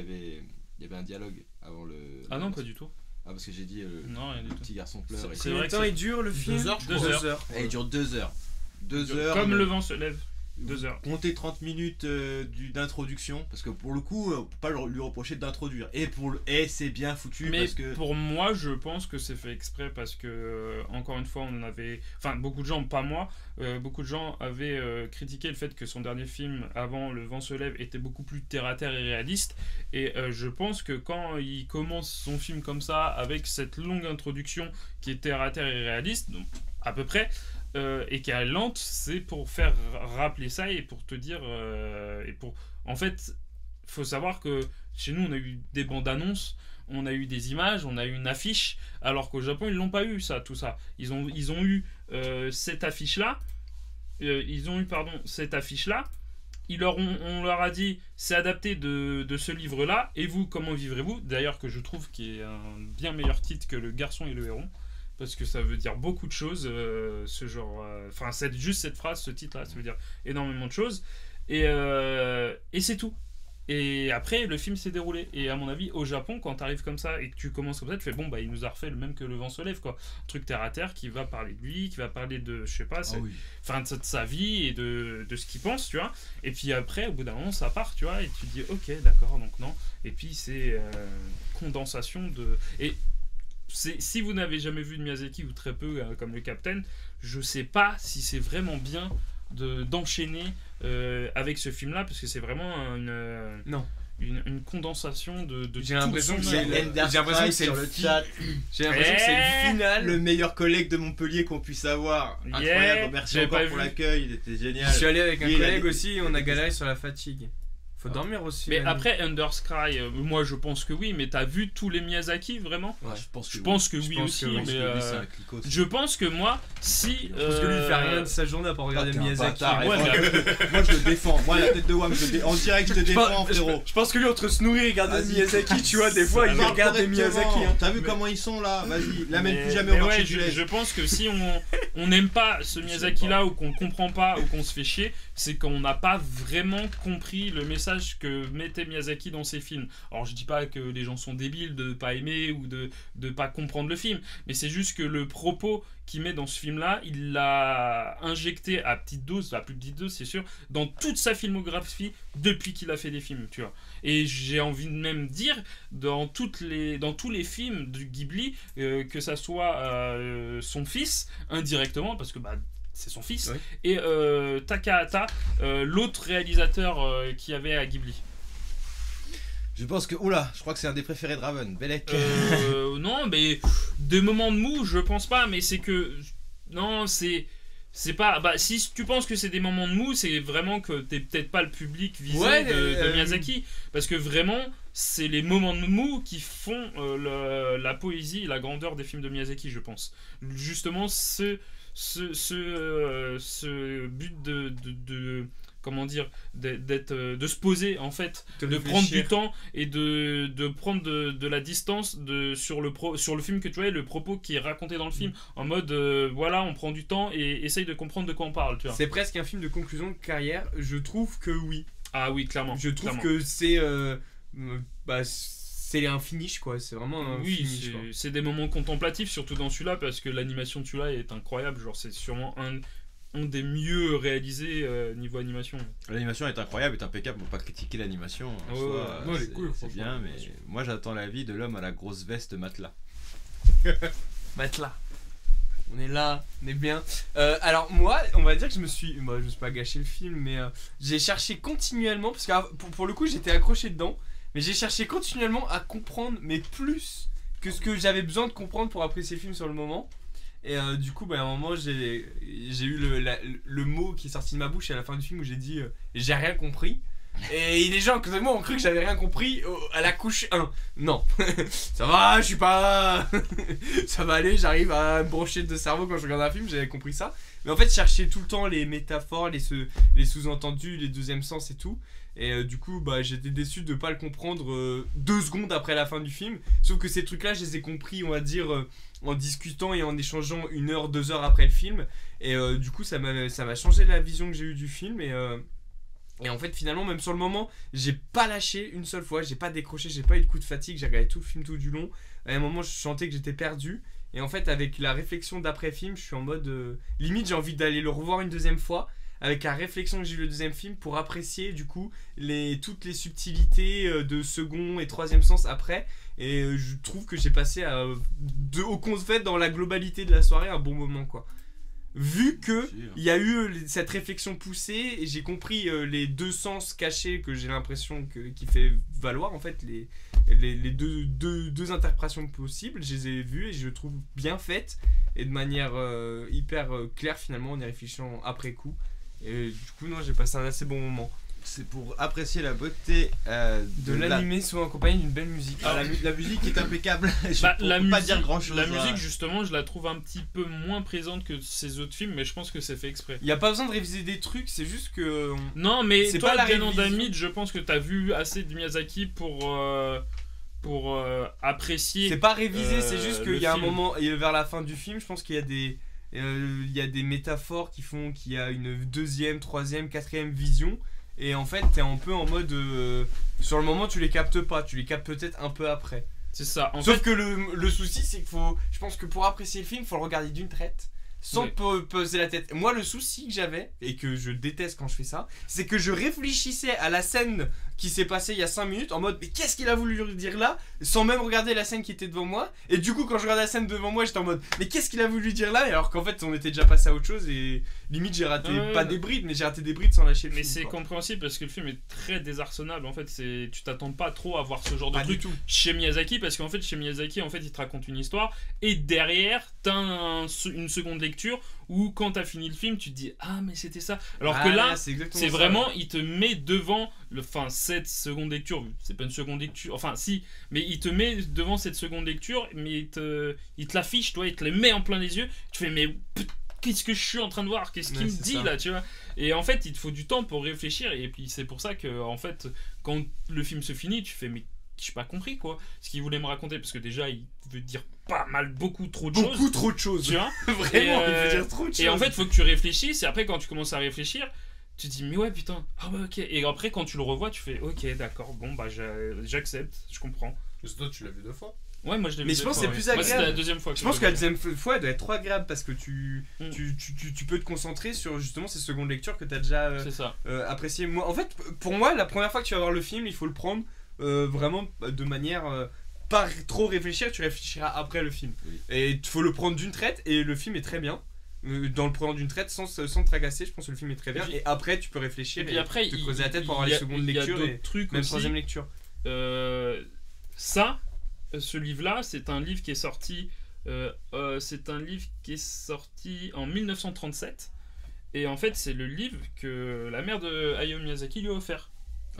Speaker 2: avait un dialogue avant le.
Speaker 3: Ah non, pas du tout.
Speaker 2: Ah, parce que j'ai dit
Speaker 3: Non, rien
Speaker 2: le
Speaker 3: du tout.
Speaker 2: petit garçon pleure.
Speaker 3: C'est
Speaker 7: Combien
Speaker 3: vrai
Speaker 7: de
Speaker 3: que
Speaker 7: temps il dure le film
Speaker 5: 2 heures, je
Speaker 3: 2
Speaker 5: crois.
Speaker 3: heures.
Speaker 2: Et il dure 2 heures. 2 heures.
Speaker 3: Comme
Speaker 2: mais
Speaker 3: le vent se lève. 2 heures.
Speaker 2: Comptez 30 minutes d'introduction, parce que pour le coup, on peut pas lui reprocher d'introduire. Et c'est bien foutu
Speaker 3: Mais
Speaker 2: parce que.
Speaker 3: pour moi, je pense que c'est fait exprès parce que, encore une fois, on avait. Enfin, beaucoup de gens, pas moi, beaucoup de gens avaient critiqué le fait que son dernier film, avant Le Vent se lève, était beaucoup plus terre à terre et réaliste. Et je pense que quand il commence son film comme ça, avec cette longue introduction qui est terre à terre et réaliste, donc à peu près. Et qui est lente, c'est pour faire rappeler ça et pour te dire en fait, faut savoir que chez nous on a eu des bandes annonces, on a eu des images, on a eu une affiche, alors qu'au Japon ils l'ont pas eu tout ça. Ils ont eu cette affiche là, cette affiche là. On leur a dit c'est adapté de ce livre là, et vous comment vivrez-vous, d'ailleurs que je trouve qui est un bien meilleur titre que Le Garçon et le Héron. Parce que ça veut dire beaucoup de choses, ce genre. Enfin, juste cette phrase, ce titre-là, ça veut dire énormément de choses. Et c'est tout. Et après, le film s'est déroulé. Et à mon avis, au Japon, quand t'arrives comme ça et que tu commences comme ça, tu fais bon, bah, il nous a refait le même que Le Vent se lève, quoi. Un truc terre à terre qui va parler de lui, qui va parler de, je sais pas, de sa vie et de ce qu'il pense, tu vois. Et puis après, au bout d'un moment, ça part, tu vois. Et tu te dis, ok, d'accord, donc non. Et puis c'est condensation de. Et si vous n'avez jamais vu de Miyazaki ou très peu comme le Captain, je sais pas si c'est vraiment bien d'enchaîner avec ce film là parce que c'est vraiment une condensation de
Speaker 7: j'ai l'impression que c'est
Speaker 2: le chat.
Speaker 7: J'ai l'impression que c'est le final.
Speaker 2: Le meilleur collègue de Montpellier qu'on puisse avoir. Incroyable, merci encore pour l'accueil, il était génial.
Speaker 7: Je suis allé avec un
Speaker 2: Lui,
Speaker 7: collègue aussi et on a galéré sur la fatigue. Faut dormir aussi.
Speaker 3: Mais après Under Sky, moi je pense que oui, mais t'as vu tous les Miyazaki vraiment?
Speaker 2: Ouais, je pense que
Speaker 3: oui aussi, mais
Speaker 2: c'est un clicos.
Speaker 3: je pense que moi, si.
Speaker 7: Parce que lui il fait rien de sa journée à part regarder Miyazaki.
Speaker 2: Moi je le défends, moi la tête de Wam, en direct je te défends frérot.
Speaker 6: Je pense que lui, entre se nourrir et regarder Miyazaki, tu vois, des fois, il regarde des Miyazaki.
Speaker 2: T'as vu comment ils sont là? Vas-y, l'amène plus jamais
Speaker 3: mais
Speaker 2: au marché
Speaker 3: ouais,
Speaker 2: du lait.
Speaker 3: je pense que si on n'aime pas ce Miyazaki là ou qu'on comprend pas ou qu'on se fait chier, c'est qu'on n'a pas vraiment compris le message message que mettait Miyazaki dans ses films. Alors je dis pas que les gens sont débiles de pas aimer ou de pas comprendre le film, mais c'est juste que le propos qu'il met dans ce film-là, il l'a injecté à petite dose, à plus petite dose c'est sûr, dans toute sa filmographie depuis qu'il a fait des films, tu vois. Et j'ai envie de même dire, dans tous les films du Ghibli, que ça soit son fils, indirectement, parce que bah, c'est son fils,
Speaker 1: Ouais.
Speaker 3: et Takahata, l'autre réalisateur qu'il y avait à Ghibli.
Speaker 2: Je pense que. Oula, je crois que c'est un des préférés de Raven. Belek.
Speaker 3: Non, mais des moments de mou, je pense pas, mais c'est que. Non, c'est pas. Bah, si tu penses que c'est des moments de mou, c'est vraiment que t'es peut-être pas le public visé
Speaker 1: Ouais,
Speaker 3: de Miyazaki. Parce que vraiment, c'est les moments de mou qui font la poésie et la grandeur des films de Miyazaki, je pense. Justement, ce but de comment dire, de se poser en fait, de prendre du temps et de prendre de la distance sur le film que tu vois, le propos qui est raconté dans le film, en mode voilà, on prend du temps et essaye de comprendre de quoi on parle, tu vois.
Speaker 1: C'est presque un film de conclusion de carrière. Je trouve que oui.
Speaker 3: Ah oui, clairement.
Speaker 1: Je trouve
Speaker 3: clairement.
Speaker 1: que c'est c'est un finish quoi. C'est vraiment un
Speaker 3: Oui,
Speaker 1: finish. quoi.
Speaker 3: c'est des moments contemplatifs, surtout dans celui-là, parce que l'animation de celui-là est incroyable. Genre, c'est sûrement un des mieux réalisés niveau animation.
Speaker 2: L'animation est incroyable, est impeccable. On peut pas critiquer l'animation. En
Speaker 3: Ouais,
Speaker 2: soi,
Speaker 1: ouais. Non, elle est
Speaker 2: c'est-
Speaker 1: cool,
Speaker 2: c'est
Speaker 1: franchement,
Speaker 2: bien, mais
Speaker 1: l'animation.
Speaker 2: moi j'attends l'avis de l'homme à la grosse veste matelas.
Speaker 1: Matelas. On est là, on est bien. Alors moi, on va dire que je me suis pas gâché le film, mais j'ai cherché continuellement, parce que pour le coup j'étais accroché dedans, mais j'ai cherché continuellement à comprendre, mais plus que ce que j'avais besoin de comprendre pour apprécier le film sur le moment. Et du coup, à un moment, j'ai eu le mot qui est sorti de ma bouche à la fin du film où j'ai dit j'ai rien compris. Et les gens à côté de moi ont cru que j'avais rien compris à la couche 1. Non, ça va, je suis pas. Ça va aller, j'arrive à me brancher de cerveau quand je regarde un film, j'avais compris ça. Mais en fait, je cherchais tout le temps les métaphores, les sous-entendus, les deuxièmes sens et tout. Et du coup, j'étais déçu de pas le comprendre 2 secondes après la fin du film. Sauf que ces trucs-là, je les ai compris, on va dire, en discutant et en échangeant 1 heure, 2 heures après le film. Et du coup, ça m'a changé la vision que j'ai eue du film. Et en fait, finalement, même sur le moment, j'ai pas lâché une seule fois, j'ai pas décroché, j'ai pas eu de coup de fatigue, j'ai regardé tout le film tout du long. À un moment, je sentais que j'étais perdu. Et en fait, avec la réflexion d'après-film, je suis en mode. Limite, j'ai envie d'aller le revoir une deuxième fois. Avec la réflexion que j'ai eu le deuxième film pour apprécier du coup toutes les subtilités de second et troisième sens après. Et je trouve que j'ai passé au compte fait dans la globalité de la soirée un bon moment quoi. Vu que il y a eu cette réflexion poussée et j'ai compris les 2 sens cachés que j'ai l'impression qui fait valoir en fait les deux interprétations possibles, je les ai vues et je les trouve bien faites et de manière hyper claire finalement en y réfléchissant après coup. Et du coup, non, j'ai passé un assez bon moment.
Speaker 2: C'est pour apprécier la beauté
Speaker 1: De l'animé souvent accompagné d'une belle musique.
Speaker 2: La musique est impeccable. Je
Speaker 3: Bah,
Speaker 2: peux
Speaker 3: la
Speaker 2: pas
Speaker 3: musique,
Speaker 2: dire grand chose.
Speaker 3: la musique, justement, je la trouve un petit peu moins présente que ces autres films, mais je pense que c'est fait exprès.
Speaker 1: Il n'y a pas besoin de réviser des trucs, c'est juste que.
Speaker 3: Non, mais
Speaker 1: C'est
Speaker 3: toi,
Speaker 1: pas la
Speaker 3: bien
Speaker 1: révision.
Speaker 3: Andamid, je pense que t'as vu assez de Miyazaki pour apprécier.
Speaker 1: C'est pas révisé, c'est juste
Speaker 3: le
Speaker 1: qu'il y a un
Speaker 3: film.
Speaker 1: moment, et vers la fin du film, je pense qu'il y a des métaphores qui font qu'il y a une deuxième, troisième, quatrième vision. Et en fait, t'es un peu en mode. Sur le moment, tu les captes pas, tu les captes peut-être un peu après.
Speaker 3: C'est ça. En
Speaker 1: Sauf
Speaker 3: fait,
Speaker 1: que le souci, c'est je pense que pour apprécier le film, il faut le regarder d'une traite. Sans poser la tête. Moi, le souci que j'avais, et que je déteste quand je fais ça, c'est que je réfléchissais à la scène qui s'est passée il y a 5 minutes en mode mais qu'est-ce qu'il a voulu lui dire là, sans même regarder la scène qui était devant moi. Et du coup, quand je regardais la scène devant moi, j'étais en mode mais qu'est-ce qu'il a voulu lui dire là, alors qu'en fait, on était déjà passé à autre chose et limite, j'ai raté pas des brides, mais j'ai raté des brides sans lâcher le
Speaker 3: mais
Speaker 1: film.
Speaker 3: c'est
Speaker 1: quoi.
Speaker 3: compréhensible parce que le film est très désarçonnable. En fait, tu t'attends pas trop à voir ce genre de
Speaker 1: Pas du
Speaker 3: truc
Speaker 1: tout.
Speaker 3: chez Miyazaki, parce qu'en fait, chez Miyazaki, en fait, il te raconte une histoire et derrière, t'as une seconde lecture où quand t'as fini le film, tu te dis ah mais c'était ça. Alors que là,
Speaker 1: c'est exactement
Speaker 3: c'est
Speaker 1: ça,
Speaker 3: vraiment,
Speaker 1: ouais.
Speaker 3: il te met devant cette seconde lecture. C'est pas une seconde lecture, enfin si, mais il te met devant cette seconde lecture, mais il te l'affiche, toi, il te les met en plein les yeux. Tu fais mais qu'est-ce que je suis en train de voir, qu'est-ce qu'il
Speaker 1: Ouais,
Speaker 3: me
Speaker 1: c'est
Speaker 3: dit
Speaker 1: ça.
Speaker 3: là, tu vois. Et en fait, il te faut du temps pour réfléchir, et puis c'est pour ça que en fait, quand le film se finit, tu fais mais j'ai pas compris quoi, ce qu'il voulait me raconter, parce que déjà il veut dire pas mal, beaucoup trop de choses.
Speaker 1: Beaucoup trop de choses.
Speaker 3: Tu vois.
Speaker 1: Vraiment,
Speaker 3: Et,
Speaker 1: il veut dire trop de choses.
Speaker 3: Et en fait, faut que tu réfléchisses, et après, quand tu commences à réfléchir, tu te dis mais ouais putain, ah ouais ok, et après quand tu le revois tu fais ok d'accord, bon bah j'accepte, je comprends.
Speaker 5: Parce que toi, tu l'as vu 2 fois.
Speaker 3: Ouais, moi je l'ai vu
Speaker 1: Mais je
Speaker 3: deux
Speaker 1: pense
Speaker 3: fois,
Speaker 1: que c'est
Speaker 3: ouais.
Speaker 1: plus
Speaker 3: Moi, c'était
Speaker 1: agréable.
Speaker 3: la deuxième fois que
Speaker 1: Je pense
Speaker 3: je
Speaker 1: que la
Speaker 3: le voyais.
Speaker 1: deuxième fois elle doit être trop agréable parce que tu peux te concentrer sur justement ces secondes lectures que t'as déjà
Speaker 3: C'est ça.
Speaker 1: appréciées. Moi, en fait, pour moi, la première fois que tu vas voir le film, il faut le prendre vraiment de manière pas trop réfléchir, tu réfléchiras après le film.
Speaker 2: Oui.
Speaker 1: Et il faut le prendre d'une traite et le film est très bien. Dans le prenant d'une traite sans te tracasser, je pense que le film est très bien.
Speaker 3: Et puis-
Speaker 1: Et après, tu peux réfléchir
Speaker 3: Et puis après,
Speaker 1: te creuser la tête pour avoir
Speaker 3: il y
Speaker 1: les
Speaker 3: a-
Speaker 1: secondes
Speaker 3: il y a
Speaker 1: lectures
Speaker 3: d'autres
Speaker 1: et
Speaker 3: trucs
Speaker 1: même
Speaker 3: aussi.
Speaker 1: troisième lecture.
Speaker 3: Ce livre-là, c'est un livre qui est sorti. En 1937. Et en fait, c'est le livre que la mère de Hayao Miyazaki lui a offert.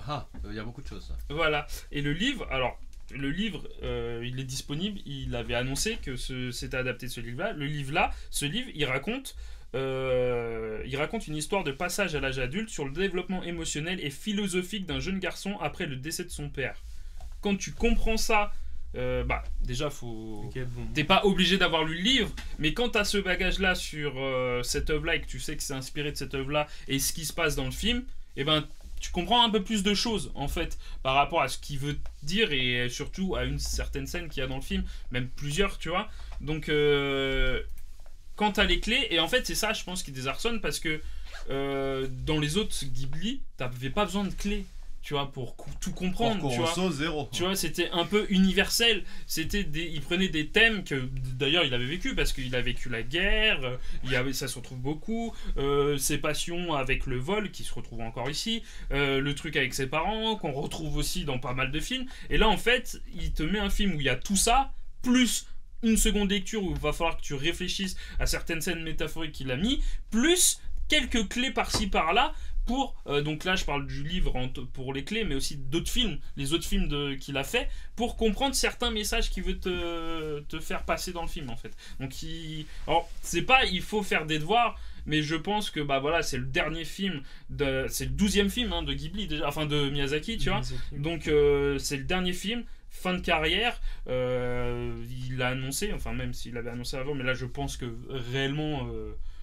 Speaker 2: Ah, ça veut dire beaucoup de choses, ça.
Speaker 3: Voilà. Et le livre, il est disponible. Il avait annoncé que c'était adapté de ce livre-là. Ce livre, il raconte une histoire de passage à l'âge adulte sur le développement émotionnel et philosophique d'un jeune garçon après le décès de son père. Quand tu comprends ça, déjà, faut.
Speaker 1: Ok, bon.
Speaker 3: T'es pas obligé d'avoir lu le livre, mais quand t'as ce bagage-là sur cette œuvre-là et que tu sais que c'est inspiré de cette œuvre-là et ce qui se passe dans le film, et ben tu comprends un peu plus de choses en fait par rapport à ce qu'il veut dire et surtout à une certaine scène qu'il y a dans le film, même plusieurs, tu vois. Donc quand t'as les clés, et en fait c'est ça je pense qui désarçonne parce que dans les autres Ghibli, t'avais pas besoin de clés. Tu vois, pour tout comprendre,
Speaker 2: Porco
Speaker 3: tu vois.
Speaker 2: Rosso, 0.
Speaker 3: Tu vois, c'était un peu universel. Il prenait des thèmes que d'ailleurs il avait vécu parce qu'il a vécu la guerre. Ça se retrouve beaucoup. Ses passions avec le vol qui se retrouvent encore ici. Le truc avec ses parents qu'on retrouve aussi dans pas mal de films. Et là en fait, il te met un film où il y a tout ça plus une seconde lecture où il va falloir que tu réfléchisses à certaines scènes métaphoriques qu'il a mis, plus quelques clés par-ci par-là. Donc là je parle du livre pour les clés mais aussi d'autres films, les autres films qu'il a fait pour comprendre certains messages qu'il veut te faire passer dans le film en fait. Donc alors c'est pas il faut faire des devoirs, mais je pense que voilà c'est le dernier film c'est le 12e film de Ghibli déjà, enfin de Miyazaki tu vois. Donc c'est le dernier film, fin de carrière. Il a annoncé, enfin même s'il l'avait annoncé avant, mais là je pense que réellement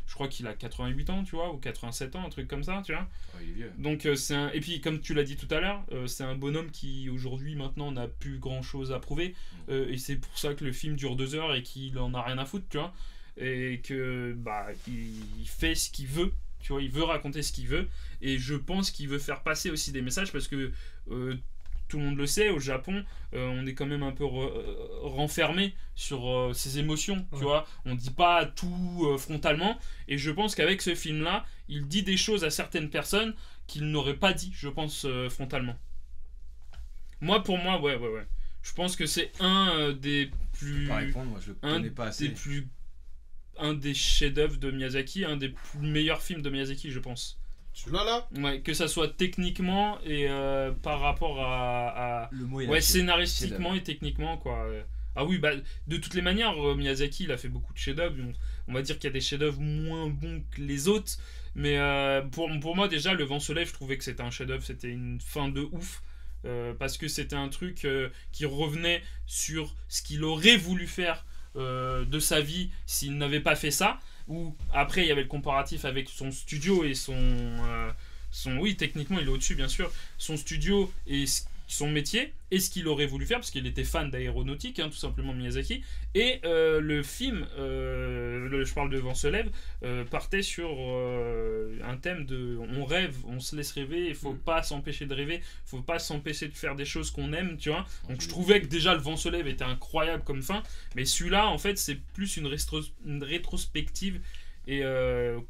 Speaker 3: je crois qu'il a 88 ans, tu vois, ou 87 ans, un truc comme ça, tu vois.
Speaker 2: Oh, il est vieux.
Speaker 3: Donc et puis comme tu l'as dit tout à l'heure, c'est un bonhomme qui aujourd'hui maintenant n'a plus grand chose à prouver, et c'est pour ça que le film dure 2 heures et qu'il en a rien à foutre, tu vois, et que il fait ce qu'il veut, tu vois, il veut raconter ce qu'il veut, et je pense qu'il veut faire passer aussi des messages parce que tout le monde le sait, au Japon, on est quand même un peu renfermé sur ses émotions, tu vois. On dit pas tout frontalement, et je pense qu'avec ce film-là, il dit des choses à certaines personnes qu'il n'aurait pas dit, je pense, frontalement. Pour moi, ouais. Je pense que c'est un des plus...
Speaker 2: Pas répondre, moi je le connais pas assez.
Speaker 3: Un des chefs-d'œuvre de Miyazaki, un des meilleurs films de Miyazaki, je pense.
Speaker 5: Celui-là, là
Speaker 3: Ouais, que ça soit techniquement et par rapport à
Speaker 2: Le mot est
Speaker 3: ouais,
Speaker 2: lâché.
Speaker 3: scénaristiquement et techniquement, quoi. Ah oui, de toutes les manières, Miyazaki, il a fait beaucoup de chefs-d'œuvre. On va dire qu'il y a des chefs-d'œuvre moins bons que les autres. Mais pour moi, déjà, Le Vent se lève, je trouvais que c'était un chef-d'œuvre. C'était une fin de ouf. Parce que c'était un truc qui revenait sur ce qu'il aurait voulu faire de sa vie s'il n'avait pas fait ça. Ou après, il y avait le comparatif avec son studio et oui, techniquement, il est au-dessus, bien sûr. Son studio et son métier et ce qu'il aurait voulu faire parce qu'il était fan d'aéronautique, tout simplement, Miyazaki. Et le film, je parle de Vent se lève, partait sur un thème de on rêve, on se laisse rêver, il faut pas s'empêcher de rêver, faut pas s'empêcher de faire des choses qu'on aime, tu vois. Donc je trouvais que déjà Le Vent se lève était incroyable comme fin, mais celui-là en fait c'est plus une rétrospective et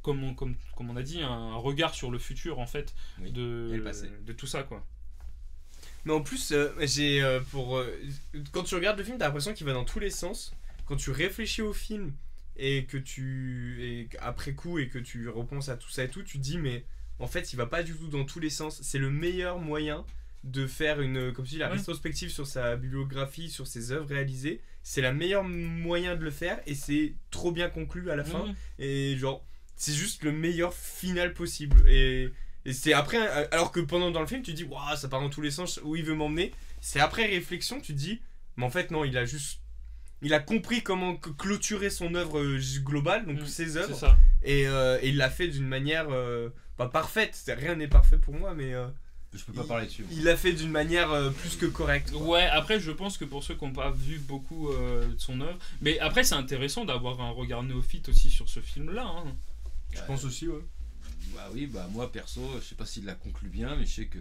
Speaker 3: comme on a dit, un regard sur le futur en fait,
Speaker 2: Oui,
Speaker 3: de
Speaker 2: et le passé.
Speaker 3: de tout ça, quoi.
Speaker 1: Mais en plus, quand tu regardes le film, t'as l'impression qu'il va dans tous les sens. Quand tu réfléchis au film et après coup et que tu repenses à tout ça et tout, tu te dis mais en fait il va pas du tout dans tous les sens. C'est le meilleur moyen de faire comme tu dis, la rétrospective sur sa bibliographie, sur ses œuvres réalisées. C'est le meilleur moyen de le faire et c'est trop bien conclu à la fin. Et genre c'est juste le meilleur final possible. Et c'est après, alors que dans le film, tu te dis, waouh, ça part dans tous les sens, où il veut m'emmener. C'est après réflexion, tu te dis, mais en fait, non, il a juste il a compris comment clôturer son œuvre globale, donc ses
Speaker 3: C'est
Speaker 1: œuvres,
Speaker 3: ça.
Speaker 1: et il l'a fait d'une manière pas parfaite, rien n'est parfait pour moi, mais
Speaker 2: Je peux pas parler dessus.
Speaker 1: il l'a fait d'une manière plus que correcte. quoi.
Speaker 3: Ouais, après je pense que pour ceux qui n'ont pas vu beaucoup de son œuvre, mais après c'est intéressant d'avoir un regard néophyte aussi sur ce film-là. Hein.
Speaker 1: Je pense aussi, ouais.
Speaker 2: Bah oui, bah moi perso, je sais pas s'il l'a conclu bien, mais je sais que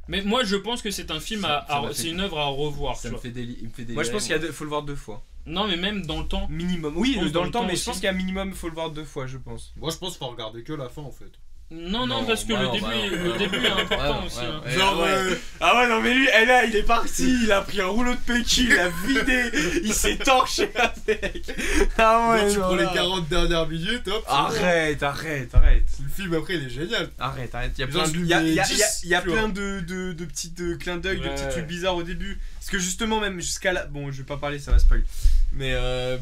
Speaker 3: Mais moi je pense que c'est un film
Speaker 2: Ça m'a fait-
Speaker 3: c'est une œuvre à revoir.
Speaker 2: ça
Speaker 3: tu
Speaker 2: me
Speaker 3: vois.
Speaker 2: fait il me fait
Speaker 1: Moi je pense
Speaker 2: délirer,
Speaker 1: qu'il faut le voir 2 fois.
Speaker 3: Non mais même dans le temps.
Speaker 1: Minimum. Oui,
Speaker 3: Je pense
Speaker 1: dans le temps, mais
Speaker 3: aussi.
Speaker 1: je pense qu'il y a un minimum, il faut le voir 2 fois, je pense.
Speaker 5: Moi, je pense qu'il faut regarder que la fin en fait.
Speaker 3: Non,
Speaker 1: Non,
Speaker 3: parce que
Speaker 1: bah
Speaker 3: le
Speaker 1: non,
Speaker 3: début,
Speaker 1: bah non.
Speaker 3: le début est important
Speaker 1: Ouais,
Speaker 3: aussi.
Speaker 1: ouais,
Speaker 3: hein.
Speaker 1: ouais.
Speaker 5: Genre,
Speaker 1: Ah ouais, non, mais lui, là, il est parti, il a pris un rouleau de PQ, il a vidé, il s'est torché avec. Ah ouais,
Speaker 5: tu
Speaker 1: non,
Speaker 5: prends les
Speaker 1: là.
Speaker 5: 40 dernières minutes, hop. c'est bon.
Speaker 1: Arrête.
Speaker 5: Le film après, il est génial.
Speaker 1: Arrête. Il y a
Speaker 5: Genre,
Speaker 1: plein
Speaker 5: je
Speaker 1: de,
Speaker 5: lui
Speaker 1: il y a,
Speaker 5: mets
Speaker 1: il y a-
Speaker 5: 10,
Speaker 1: il y a
Speaker 5: tu
Speaker 1: plein
Speaker 5: vois.
Speaker 1: de petits clins d'œil, de
Speaker 3: Ouais.
Speaker 1: petits trucs bizarres au début. Parce que justement, même jusqu'à là. Bon, je vais pas parler, ça va spoil. Mais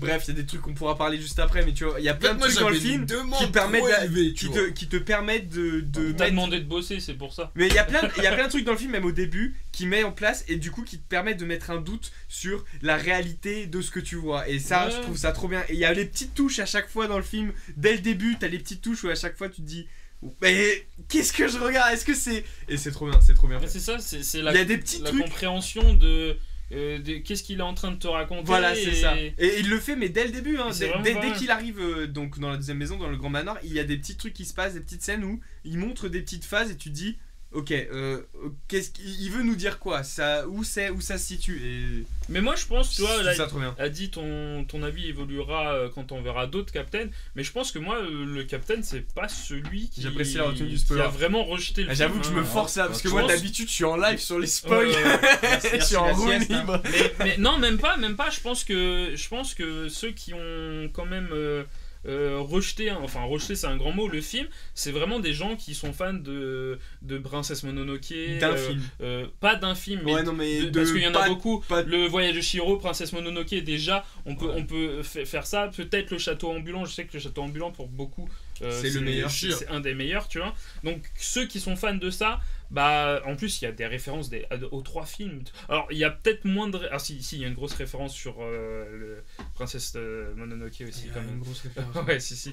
Speaker 1: bref, il y a des trucs qu'on pourra parler juste après. Mais tu vois, il y a plein de
Speaker 5: Moi,
Speaker 1: trucs dans le
Speaker 5: j'avais une
Speaker 1: film
Speaker 5: demande
Speaker 1: qui permettent,
Speaker 5: trop élevée, tu vois.
Speaker 1: qui te permettent de
Speaker 3: T'as
Speaker 1: mettre.
Speaker 3: demandé de bosser, c'est pour ça.
Speaker 1: Mais il y a plein de trucs dans le film, même au début, qui met en place et du coup qui te permettent de mettre un doute sur la réalité de ce que tu vois. Et ça,
Speaker 3: Ouais.
Speaker 1: je trouve ça trop bien. Et il y a les petites touches à chaque fois dans le film. Dès le début, t'as les petites touches où à chaque fois tu te dis, mais qu'est-ce que je regarde? Est-ce que c'est. Et c'est trop bien, c'est trop bien.
Speaker 3: Mais
Speaker 1: fait.
Speaker 3: c'est ça, c'est
Speaker 1: Il y a des petits
Speaker 3: la
Speaker 1: trucs.
Speaker 3: compréhension de qu'est-ce qu'il est en train de te raconter.
Speaker 1: Voilà, c'est
Speaker 3: et-
Speaker 1: ça. Et il le fait, mais dès le début, hein,
Speaker 3: C'est
Speaker 1: dès,
Speaker 3: vraiment
Speaker 1: dès-
Speaker 3: pas
Speaker 1: dès
Speaker 3: mal.
Speaker 1: qu'il arrive donc dans la deuxième maison, dans le grand manoir, il y a des petits trucs qui se passent, des petites scènes où il montre des petites phases et tu te dis, ok, qu'est-ce qu'il veut nous dire quoi? Ça, où ça se situe? Et
Speaker 3: Mais moi je pense, tu vois,
Speaker 1: c'est
Speaker 3: là,
Speaker 1: ça trop bien.
Speaker 3: a dit ton avis évoluera quand on verra d'autres Captain, mais je pense que moi le Captain c'est pas celui
Speaker 1: J'apprécie la retenue du
Speaker 3: qui
Speaker 1: spoiler.
Speaker 3: a vraiment rejeté le
Speaker 1: Ah,
Speaker 3: film.
Speaker 1: j'avoue que je me
Speaker 3: hein.
Speaker 1: force là, parce que
Speaker 3: je
Speaker 1: moi
Speaker 3: pense-
Speaker 1: d'habitude je suis en live sur les spoils. Je suis en
Speaker 2: la
Speaker 1: roue
Speaker 2: sieste, hein.
Speaker 1: libre.
Speaker 3: Mais non, même pas. Je pense que ceux qui ont quand même rejeté, enfin rejeté c'est un grand mot, le film, c'est vraiment des gens qui sont fans de Princesse Mononoke.
Speaker 1: D'un film.
Speaker 3: Pas d'un film, mais
Speaker 1: Ouais, non, mais
Speaker 3: parce qu'il y en a
Speaker 1: pas-
Speaker 3: beaucoup.
Speaker 1: pas-
Speaker 3: Le voyage de Chihiro, Princesse Mononoke, déjà, on peut,
Speaker 1: Ouais.
Speaker 3: on peut faire ça. Peut-être le château ambulant. Je sais que le château ambulant, pour beaucoup,
Speaker 1: C'est le meilleur.
Speaker 3: C'est un des meilleurs, tu vois. Donc ceux qui sont fans de ça, bah en plus il y a des références aux 3 films. Alors il y a peut-être moins de ah si il y a une grosse référence sur le Princesse Mononoke aussi quand même.
Speaker 1: grosse référence.
Speaker 3: Ouais si.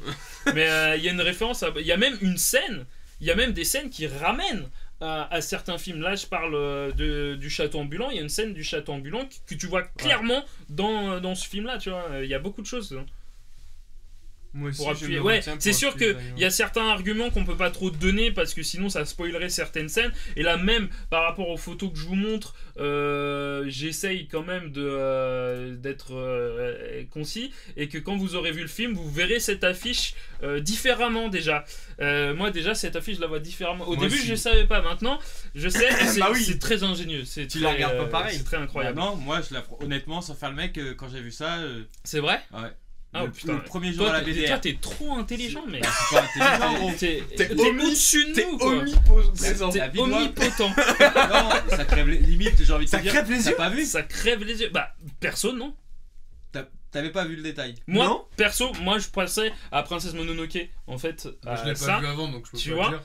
Speaker 3: Mais il y a une référence il y a même une scène, il y a même des scènes qui ramènent à certains films. Là je parle du château ambulant, il y a une scène du château ambulant que tu vois clairement dans ce film là, tu vois. Il y a beaucoup de choses dedans.
Speaker 1: Moi aussi,
Speaker 3: Pour
Speaker 1: je
Speaker 3: appuyer.
Speaker 1: me
Speaker 3: Ouais,
Speaker 1: retiens pour
Speaker 3: c'est sûr
Speaker 1: appuyer,
Speaker 3: qu'il y a certains arguments qu'on peut pas trop donner parce que sinon ça spoilerait certaines scènes. Et là, même par rapport aux photos que je vous montre, j'essaye quand même d'être concis. Et que quand vous aurez vu le film, vous verrez cette affiche différemment déjà. Moi, déjà, cette affiche, je la vois différemment. Au
Speaker 1: Moi
Speaker 3: début,
Speaker 1: aussi.
Speaker 3: je savais pas. Maintenant, je sais. Et c'est
Speaker 1: Bah oui.
Speaker 3: c'est très ingénieux. C'est
Speaker 1: Tu
Speaker 3: très,
Speaker 1: la regardes pas pareil.
Speaker 3: C'est très incroyable.
Speaker 2: Non, moi, honnêtement, sans faire le mec, quand j'ai vu ça,
Speaker 3: C'est vrai?
Speaker 2: ouais.
Speaker 3: Ah,
Speaker 2: le,
Speaker 3: putain.
Speaker 2: le premier jour
Speaker 3: Toi,
Speaker 2: à la
Speaker 3: toi,
Speaker 2: BDR.
Speaker 3: t'es trop intelligent, mec.
Speaker 2: C'est pas intelligent.
Speaker 3: T'es au-dessus de
Speaker 1: T'es
Speaker 3: nous, quoi.
Speaker 1: omniprésent.
Speaker 2: La
Speaker 3: T'es
Speaker 2: vie doit-
Speaker 3: omnipotent.
Speaker 2: Non, ça crève les limites, j'ai envie de te
Speaker 1: Ça
Speaker 2: dire.
Speaker 1: crève les
Speaker 2: T'as
Speaker 1: yeux.
Speaker 2: pas vu?
Speaker 3: Ça crève les yeux. Bah, perso, non.
Speaker 2: T'avais pas vu le détail.
Speaker 3: Moi,
Speaker 1: Non.
Speaker 3: perso, moi je pensais à Princesse Mononoke. En fait,
Speaker 5: Moi, je
Speaker 3: à
Speaker 5: l'ai
Speaker 3: ça,
Speaker 5: pas vu avant donc je peux
Speaker 3: tu
Speaker 5: pas
Speaker 3: vois.
Speaker 5: dire.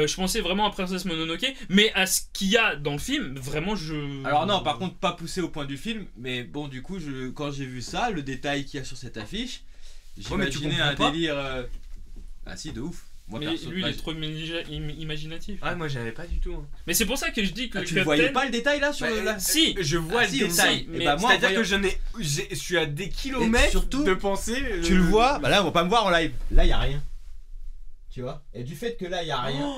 Speaker 3: Je pensais vraiment à Princesse Mononoke. Mais à ce qu'il y a dans le film, vraiment, je.
Speaker 2: Alors non, par contre, pas poussé au point du film, mais bon, du coup, quand j'ai vu ça, le détail qu'il y a sur cette affiche,
Speaker 1: Oh, mais tu
Speaker 2: j'imaginais un
Speaker 1: comprends pas
Speaker 2: délire. Ah si, de ouf. Moi,
Speaker 3: Mais
Speaker 2: perso,
Speaker 3: lui, il
Speaker 2: bah,
Speaker 3: est trop imaginatif.
Speaker 1: Ah, moi j'avais pas du tout. hein.
Speaker 3: Mais c'est pour ça que je dis que
Speaker 2: tu
Speaker 3: le
Speaker 2: le voyais
Speaker 3: Captain.
Speaker 2: pas le détail là sur
Speaker 1: Bah,
Speaker 2: le.
Speaker 3: Si.
Speaker 1: Je vois
Speaker 2: Ah,
Speaker 1: le
Speaker 2: si,
Speaker 1: détail.
Speaker 3: si,
Speaker 2: mais
Speaker 3: mais
Speaker 2: bah, moi,
Speaker 1: C'est-à-dire
Speaker 2: voyant-
Speaker 1: que je suis à des kilomètres
Speaker 2: surtout,
Speaker 1: de penser.
Speaker 2: Tu le vois, bah là on va pas me voir en live. Là y a rien. Tu vois. Et du fait que là y a rien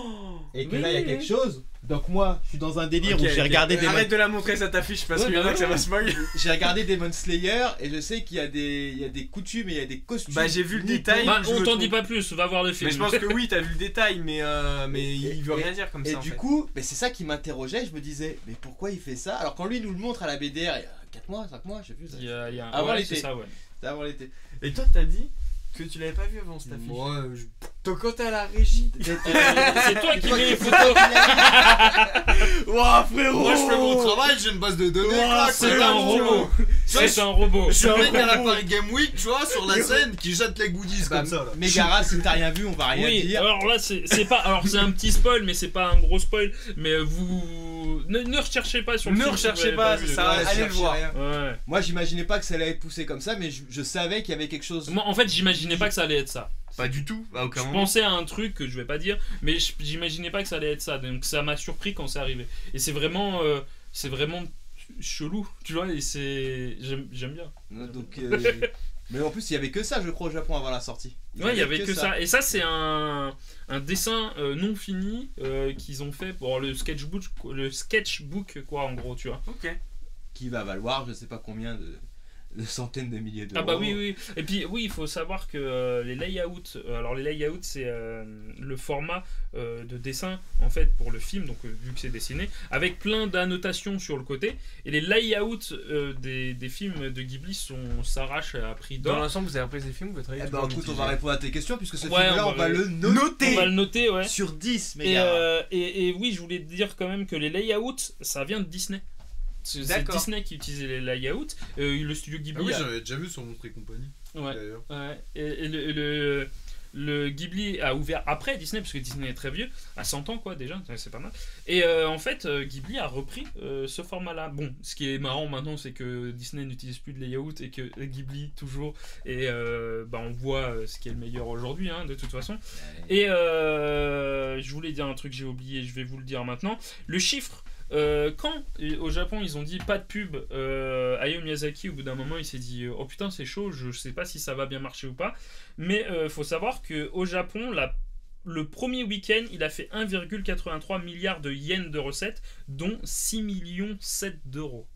Speaker 2: et que
Speaker 3: oui,
Speaker 2: là y a
Speaker 3: oui,
Speaker 2: quelque
Speaker 3: oui.
Speaker 2: chose, donc moi je suis dans un délire
Speaker 1: Ok,
Speaker 2: où j'ai
Speaker 1: ok.
Speaker 2: regardé
Speaker 1: Arrête de la montrer cette affiche parce
Speaker 2: Ouais,
Speaker 1: qu'il y en
Speaker 2: bah
Speaker 1: a que ça
Speaker 2: ouais.
Speaker 1: va spoil.
Speaker 2: j'ai regardé Demon Slayer et je sais qu'il y a des coutumes et il y a des costumes.
Speaker 1: Bah, j'ai vu le
Speaker 2: nippons.
Speaker 1: détail.
Speaker 3: Bah,
Speaker 1: je
Speaker 3: on
Speaker 1: me
Speaker 3: t'en
Speaker 1: trompe.
Speaker 3: dit pas plus, va voir le film.
Speaker 1: Mais je pense que oui, t'as vu le détail, mais il veut
Speaker 2: Et-
Speaker 1: rien dire comme
Speaker 2: Et
Speaker 1: ça. en
Speaker 2: du
Speaker 1: fait.
Speaker 2: coup, mais c'est ça qui m'interrogeait, je me disais, mais pourquoi il fait ça? Alors quand lui il nous le montre à la BDR il y a 4 mois, 5 mois, je sais plus.
Speaker 3: Il y a
Speaker 2: Avant
Speaker 3: ouais,
Speaker 2: l'été.
Speaker 3: c'est ça, ouais.
Speaker 2: C'était avant l'été.
Speaker 1: Et toi, t'as dit que tu l'avais pas vu avant cette affiche.
Speaker 5: Moi,
Speaker 1: Donc quand t'es à la régie.
Speaker 3: C'est toi qui mets les photos.
Speaker 1: Ouah, frérot.
Speaker 5: moi je fais mon travail, j'ai une base de données.
Speaker 1: Ouah,
Speaker 5: clac,
Speaker 3: C'est
Speaker 5: clac,
Speaker 3: un
Speaker 5: tu vois.
Speaker 3: robot. C'est un robot.
Speaker 5: Je suis un mec à la Paris Game Week, tu vois, sur la scène qui jette les goodies
Speaker 2: Bah,
Speaker 5: comme ça là.
Speaker 2: Mégara, si t'as rien vu, on va rien
Speaker 3: Oui,
Speaker 2: dire.
Speaker 3: alors là c'est pas alors c'est un petit spoil mais c'est pas un gros spoil mais vous vous. Ne recherchez pas sur le
Speaker 1: Ne
Speaker 3: film.
Speaker 1: recherchez
Speaker 3: si vous
Speaker 1: pas,
Speaker 3: l'avez
Speaker 1: c'est
Speaker 3: vu.
Speaker 1: ça.
Speaker 2: Ouais,
Speaker 1: allez
Speaker 2: je
Speaker 1: le voir.
Speaker 2: cherchais rien.
Speaker 3: Ouais.
Speaker 2: Moi, j'imaginais pas que ça allait être poussé comme ça, mais je savais qu'il y avait quelque chose.
Speaker 3: Moi, en fait, j'imaginais pas que ça allait être ça.
Speaker 1: Pas du tout, à aucun
Speaker 3: Je
Speaker 1: moment.
Speaker 3: pensais à un truc que je vais pas dire, mais j'imaginais pas que ça allait être ça. Donc ça m'a surpris quand c'est arrivé. Et c'est vraiment chelou, tu vois. Et j'aime bien.
Speaker 2: Donc, mais en plus, il y avait que ça, je crois, au Japon avant la sortie.
Speaker 3: Ouais, il y avait que ça. Et ça, c'est un dessin non fini qu'ils ont fait pour le sketchbook, quoi, en gros, tu vois.
Speaker 1: Ok.
Speaker 2: Qui va valoir je sais pas combien de centaines de milliers d'euros.
Speaker 3: Ah bah oui. Et puis oui, il faut savoir que les layouts, alors les layouts c'est le format de dessin en fait pour le film, donc vu que c'est dessiné, avec plein d'annotations sur le côté. Et les layouts des films de Ghibli s'arrachent à prix
Speaker 1: Dans
Speaker 3: d'or.
Speaker 1: l'ensemble, vous avez apprécié le film, vous travaillez
Speaker 2: Eh ben écoute, on va répondre à tes questions puisque ce
Speaker 3: Ouais,
Speaker 2: film-là,
Speaker 3: on
Speaker 2: on
Speaker 3: va
Speaker 2: va le
Speaker 3: On
Speaker 2: noter
Speaker 3: va le noter, ouais.
Speaker 2: sur 10, mais
Speaker 3: Et oui, je voulais te dire quand même que les layouts, ça vient de Disney. C'est
Speaker 1: D'accord.
Speaker 3: Disney qui utilisait les layouts. Le studio
Speaker 5: Ah
Speaker 3: Ghibli
Speaker 5: oui,
Speaker 3: a-
Speaker 5: j'avais déjà vu sur Montre et compagnie.
Speaker 3: Ouais.
Speaker 5: D'ailleurs.
Speaker 3: Ouais, et le Ghibli a ouvert après Disney, parce que Disney est très vieux, à 100 ans quoi déjà, c'est pas mal. Et en fait, Ghibli a repris ce format-là. Bon, ce qui est marrant maintenant, c'est que Disney n'utilise plus de layout et que Ghibli toujours. Et on voit ce qui est le meilleur aujourd'hui, hein, de toute façon. Et je voulais dire un truc, j'ai oublié, je vais vous le dire maintenant. Le chiffre. Quand au Japon ils ont dit pas de pub, Hayao Miyazaki au bout d'un moment il s'est dit oh putain c'est chaud, je sais pas si ça va bien marcher ou pas, mais faut savoir que au Japon le premier week-end il a fait 1,83 milliard de yens de recettes, dont 6,7 millions d'euros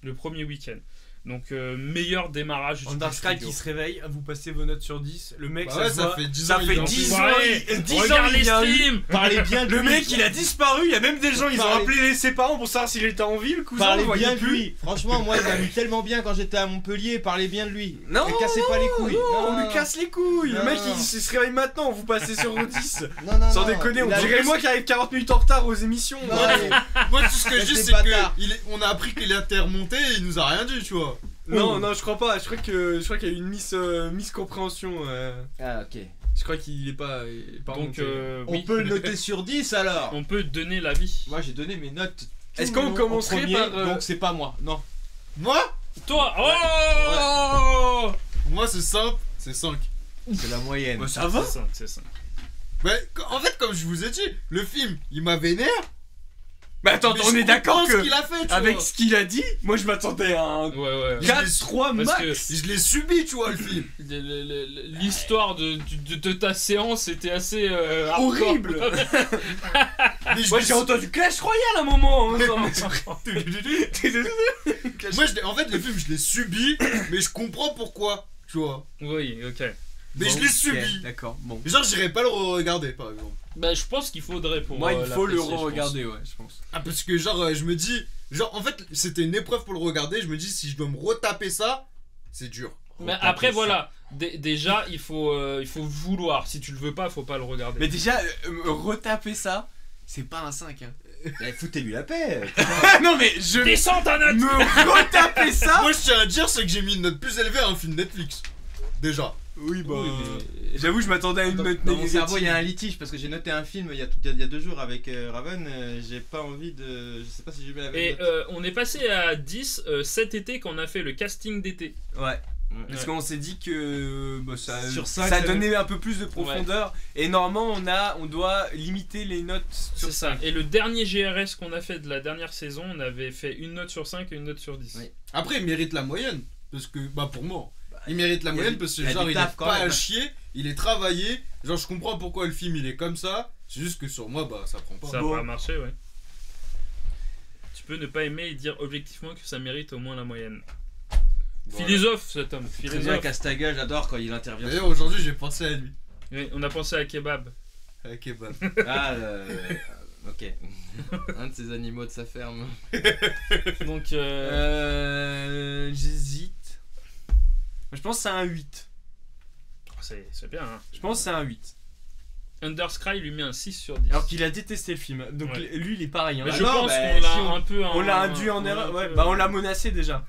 Speaker 3: le premier week-end. Donc meilleur démarrage du
Speaker 1: Undersky
Speaker 3: studio.
Speaker 1: qui se réveille, vous passez vos notes sur 10. Le mec,
Speaker 5: Bah
Speaker 1: ça
Speaker 5: ouais,
Speaker 1: se
Speaker 5: ça
Speaker 1: voit.
Speaker 5: fait 10
Speaker 1: Ça
Speaker 5: ans,
Speaker 1: fait
Speaker 5: il est en
Speaker 1: 10 ans,
Speaker 3: Ouais,
Speaker 1: 10 ans
Speaker 3: regarde
Speaker 1: il
Speaker 3: les
Speaker 1: vient.
Speaker 3: streams.
Speaker 2: parlez bien de
Speaker 1: Le
Speaker 2: lui.
Speaker 1: mec il a disparu, il y a même des gens, ils ont
Speaker 2: Parlez-
Speaker 1: appelé ses parents pour savoir s'il était en vie, le cousin, on
Speaker 2: Parlez
Speaker 1: le voyait
Speaker 2: bien de
Speaker 1: plus.
Speaker 2: lui. Franchement, moi, il m'a mis tellement bien quand j'étais à Montpellier. Parlez bien de lui.
Speaker 1: Non,
Speaker 2: Ne cassez pas les couilles.
Speaker 1: Non, on
Speaker 2: Non,
Speaker 1: lui casse les couilles.
Speaker 2: Non,
Speaker 1: Le mec
Speaker 2: non.
Speaker 1: il se réveille maintenant, vous passez sur vos 10.
Speaker 2: non,
Speaker 1: Sans
Speaker 2: non.
Speaker 1: déconner, on
Speaker 2: Il a
Speaker 1: dirait
Speaker 2: juste-
Speaker 1: moi qui arrive 40 minutes en retard aux émissions.
Speaker 2: Non,
Speaker 1: moi.
Speaker 2: mais-
Speaker 5: Moi, tout ce que je dis,
Speaker 2: C'était
Speaker 5: c'est
Speaker 2: bâtard.
Speaker 5: qu'on a appris qu'il était remonté et il nous a rien dit, tu vois.
Speaker 1: Non, je crois pas. Je crois qu'il y a eu une miscompréhension.
Speaker 2: Ah, ok.
Speaker 1: Je crois qu'il est pas. il est pas
Speaker 3: Donc
Speaker 1: remonté.
Speaker 2: On
Speaker 3: oui,
Speaker 2: peut le noter sur 10 alors.
Speaker 3: on peut donner l'avis.
Speaker 2: Moi, j'ai donné mes notes. tout
Speaker 1: Est-ce
Speaker 2: le
Speaker 1: qu'on
Speaker 2: long
Speaker 1: commencerait
Speaker 2: en premier,
Speaker 1: par,
Speaker 2: Donc, c'est pas moi. Non.
Speaker 5: Moi
Speaker 3: Toi, oh
Speaker 5: Moi, c'est simple, c'est 5.
Speaker 2: C'est la moyenne.
Speaker 1: Bah, ça va.
Speaker 3: C'est ça.
Speaker 5: Mais en fait, comme je vous ai dit, le film, il m'a vénère.
Speaker 1: Mais attends,
Speaker 5: mais
Speaker 1: on
Speaker 5: je
Speaker 1: est d'accord
Speaker 5: comprends ce
Speaker 1: que.
Speaker 5: qu'il a fait, tu
Speaker 1: Avec
Speaker 5: vois.
Speaker 1: ce qu'il a dit, moi je m'attendais à un
Speaker 3: Ouais.
Speaker 1: 4-3
Speaker 3: Parce que-
Speaker 1: max.
Speaker 5: Je l'ai subi, tu vois, le film.
Speaker 3: L'histoire de ta séance était assez hardcore.
Speaker 1: Horrible.
Speaker 5: Mais je
Speaker 1: Moi
Speaker 5: l'ai
Speaker 1: j'ai
Speaker 5: su-
Speaker 1: entendu Clash Royale à un moment. hein,
Speaker 5: Moi, en fait, le film, je l'ai subi, mais je comprends pourquoi, tu vois.
Speaker 3: Oui, ok.
Speaker 5: Mais
Speaker 1: Bon,
Speaker 5: je l'ai
Speaker 1: ok,
Speaker 5: subi.
Speaker 1: D'accord, bon.
Speaker 5: Genre, j'irais pas le regarder, par exemple.
Speaker 3: Bah, je pense qu'il faudrait pour.
Speaker 1: Moi il faut le
Speaker 3: l'apprécier, je
Speaker 1: re-regarder, ouais, je pense.
Speaker 5: Ah, parce que, genre, je me dis. Genre, en fait, c'était une épreuve pour le regarder. Je me dis, si je dois me retaper ça, c'est dur.
Speaker 3: pense. Mais après, voilà. Déjà, il faut vouloir. Si tu le veux pas, faut pas le regarder.
Speaker 1: Mais déjà, retaper ça, c'est pas un 5. Hein.
Speaker 2: Eh, foutez-lui la paix.
Speaker 1: Non mais je
Speaker 3: Descends ta note.
Speaker 1: me retaper ça.
Speaker 5: Moi, je tiens à dire, c'est que j'ai mis une note plus élevée à un film Netflix. Déjà.
Speaker 1: Oui bah.
Speaker 3: Oui, mais-
Speaker 1: J'avoue, je m'attendais à une
Speaker 2: Dans,
Speaker 1: note
Speaker 2: dans mon
Speaker 1: négative.
Speaker 2: cerveau, il y a un litige parce que j'ai noté un film il y a 2 jours avec Raven. J'ai pas envie de. Je sais pas si j'ai mis la même
Speaker 3: Et
Speaker 2: note.
Speaker 3: on est passé à 10 cet été quand on a fait le casting d'été.
Speaker 1: Ouais. Parce
Speaker 3: Ouais.
Speaker 1: qu'on s'est dit que bah,
Speaker 2: Sur cinq,
Speaker 1: ça
Speaker 2: ça
Speaker 1: donnait un peu plus de profondeur. Et normalement, on doit limiter les notes sur
Speaker 3: C'est ça.
Speaker 1: 5.
Speaker 3: Et le dernier GRS qu'on a fait de la dernière saison, on avait fait une note sur 5 et une note sur 10.
Speaker 2: Oui.
Speaker 5: Après, il mérite la moyenne. Parce que, bah, pour moi, il mérite la
Speaker 2: il y a
Speaker 5: moyenne
Speaker 2: du-
Speaker 5: parce que,
Speaker 2: il y a
Speaker 5: genre,
Speaker 2: du
Speaker 5: il
Speaker 2: taf
Speaker 5: est
Speaker 2: quand
Speaker 5: pas
Speaker 2: même.
Speaker 5: à chier, il est travaillé. Genre, je comprends pourquoi le film il est comme ça. C'est juste que sur moi, bah, ça prend pas.
Speaker 3: Ça
Speaker 1: Bon.
Speaker 3: va marcher, ouais. Tu peux ne pas aimer et dire objectivement que ça mérite au moins la moyenne.
Speaker 5: Voilà.
Speaker 3: Philosophe cet homme,
Speaker 2: Très bien,
Speaker 3: philosophe.
Speaker 2: Castaga, j'adore quand il intervient.
Speaker 5: D'ailleurs, aujourd'hui, j'ai pensé à lui.
Speaker 3: Oui, on a pensé à kebab.
Speaker 5: Ok, bah.
Speaker 2: Ah, ok. Un de ces animaux de sa ferme.
Speaker 3: Donc,
Speaker 1: J'hésite. Je pense que c'est un 8.
Speaker 3: c'est bien. Hein.
Speaker 1: Je pense que c'est un 8.
Speaker 3: Underscry lui met un 6 sur 10.
Speaker 1: Alors qu'il a détesté le film. Donc
Speaker 3: Ouais.
Speaker 1: lui, il est pareil. Hein.
Speaker 3: Mais
Speaker 2: Ah
Speaker 3: je
Speaker 2: non,
Speaker 3: pense
Speaker 2: bah,
Speaker 3: qu'on l'a
Speaker 2: si on-
Speaker 3: un peu.
Speaker 1: On l'a induit en
Speaker 3: on l'a
Speaker 1: erreur.
Speaker 3: un
Speaker 1: Ouais,
Speaker 3: peu-
Speaker 1: bah on l'a menacé déjà.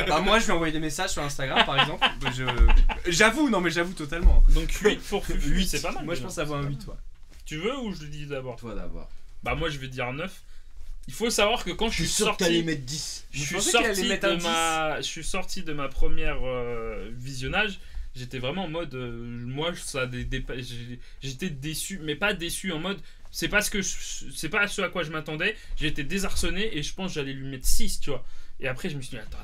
Speaker 1: Bah moi je lui ai envoyé des messages sur Instagram par exemple. Bah, j'avoue, non mais j'avoue totalement.
Speaker 3: Donc 8 pour Fufu,
Speaker 1: 8,
Speaker 3: c'est pas mal.
Speaker 1: Moi je
Speaker 3: déjà.
Speaker 1: pense avoir un 8. Ouais.
Speaker 3: Tu veux ou je le dis d'abord?
Speaker 2: Toi d'abord.
Speaker 3: Bah moi je vais dire 9. Il faut savoir que quand je
Speaker 2: Je suis
Speaker 3: suis
Speaker 2: sûr que t'allais
Speaker 3: sorti,
Speaker 2: mettre 10.
Speaker 3: je suis
Speaker 1: pensais qu'il allait
Speaker 3: sorti
Speaker 1: mettre un
Speaker 3: je suis sorti de ma première visionnage. J'étais vraiment en mode, moi j'étais déçu, mais pas déçu en mode, c'est pas ce à quoi je m'attendais. J'étais désarçonné et je pense que j'allais lui mettre 6, tu vois. Et après je me suis dit attends.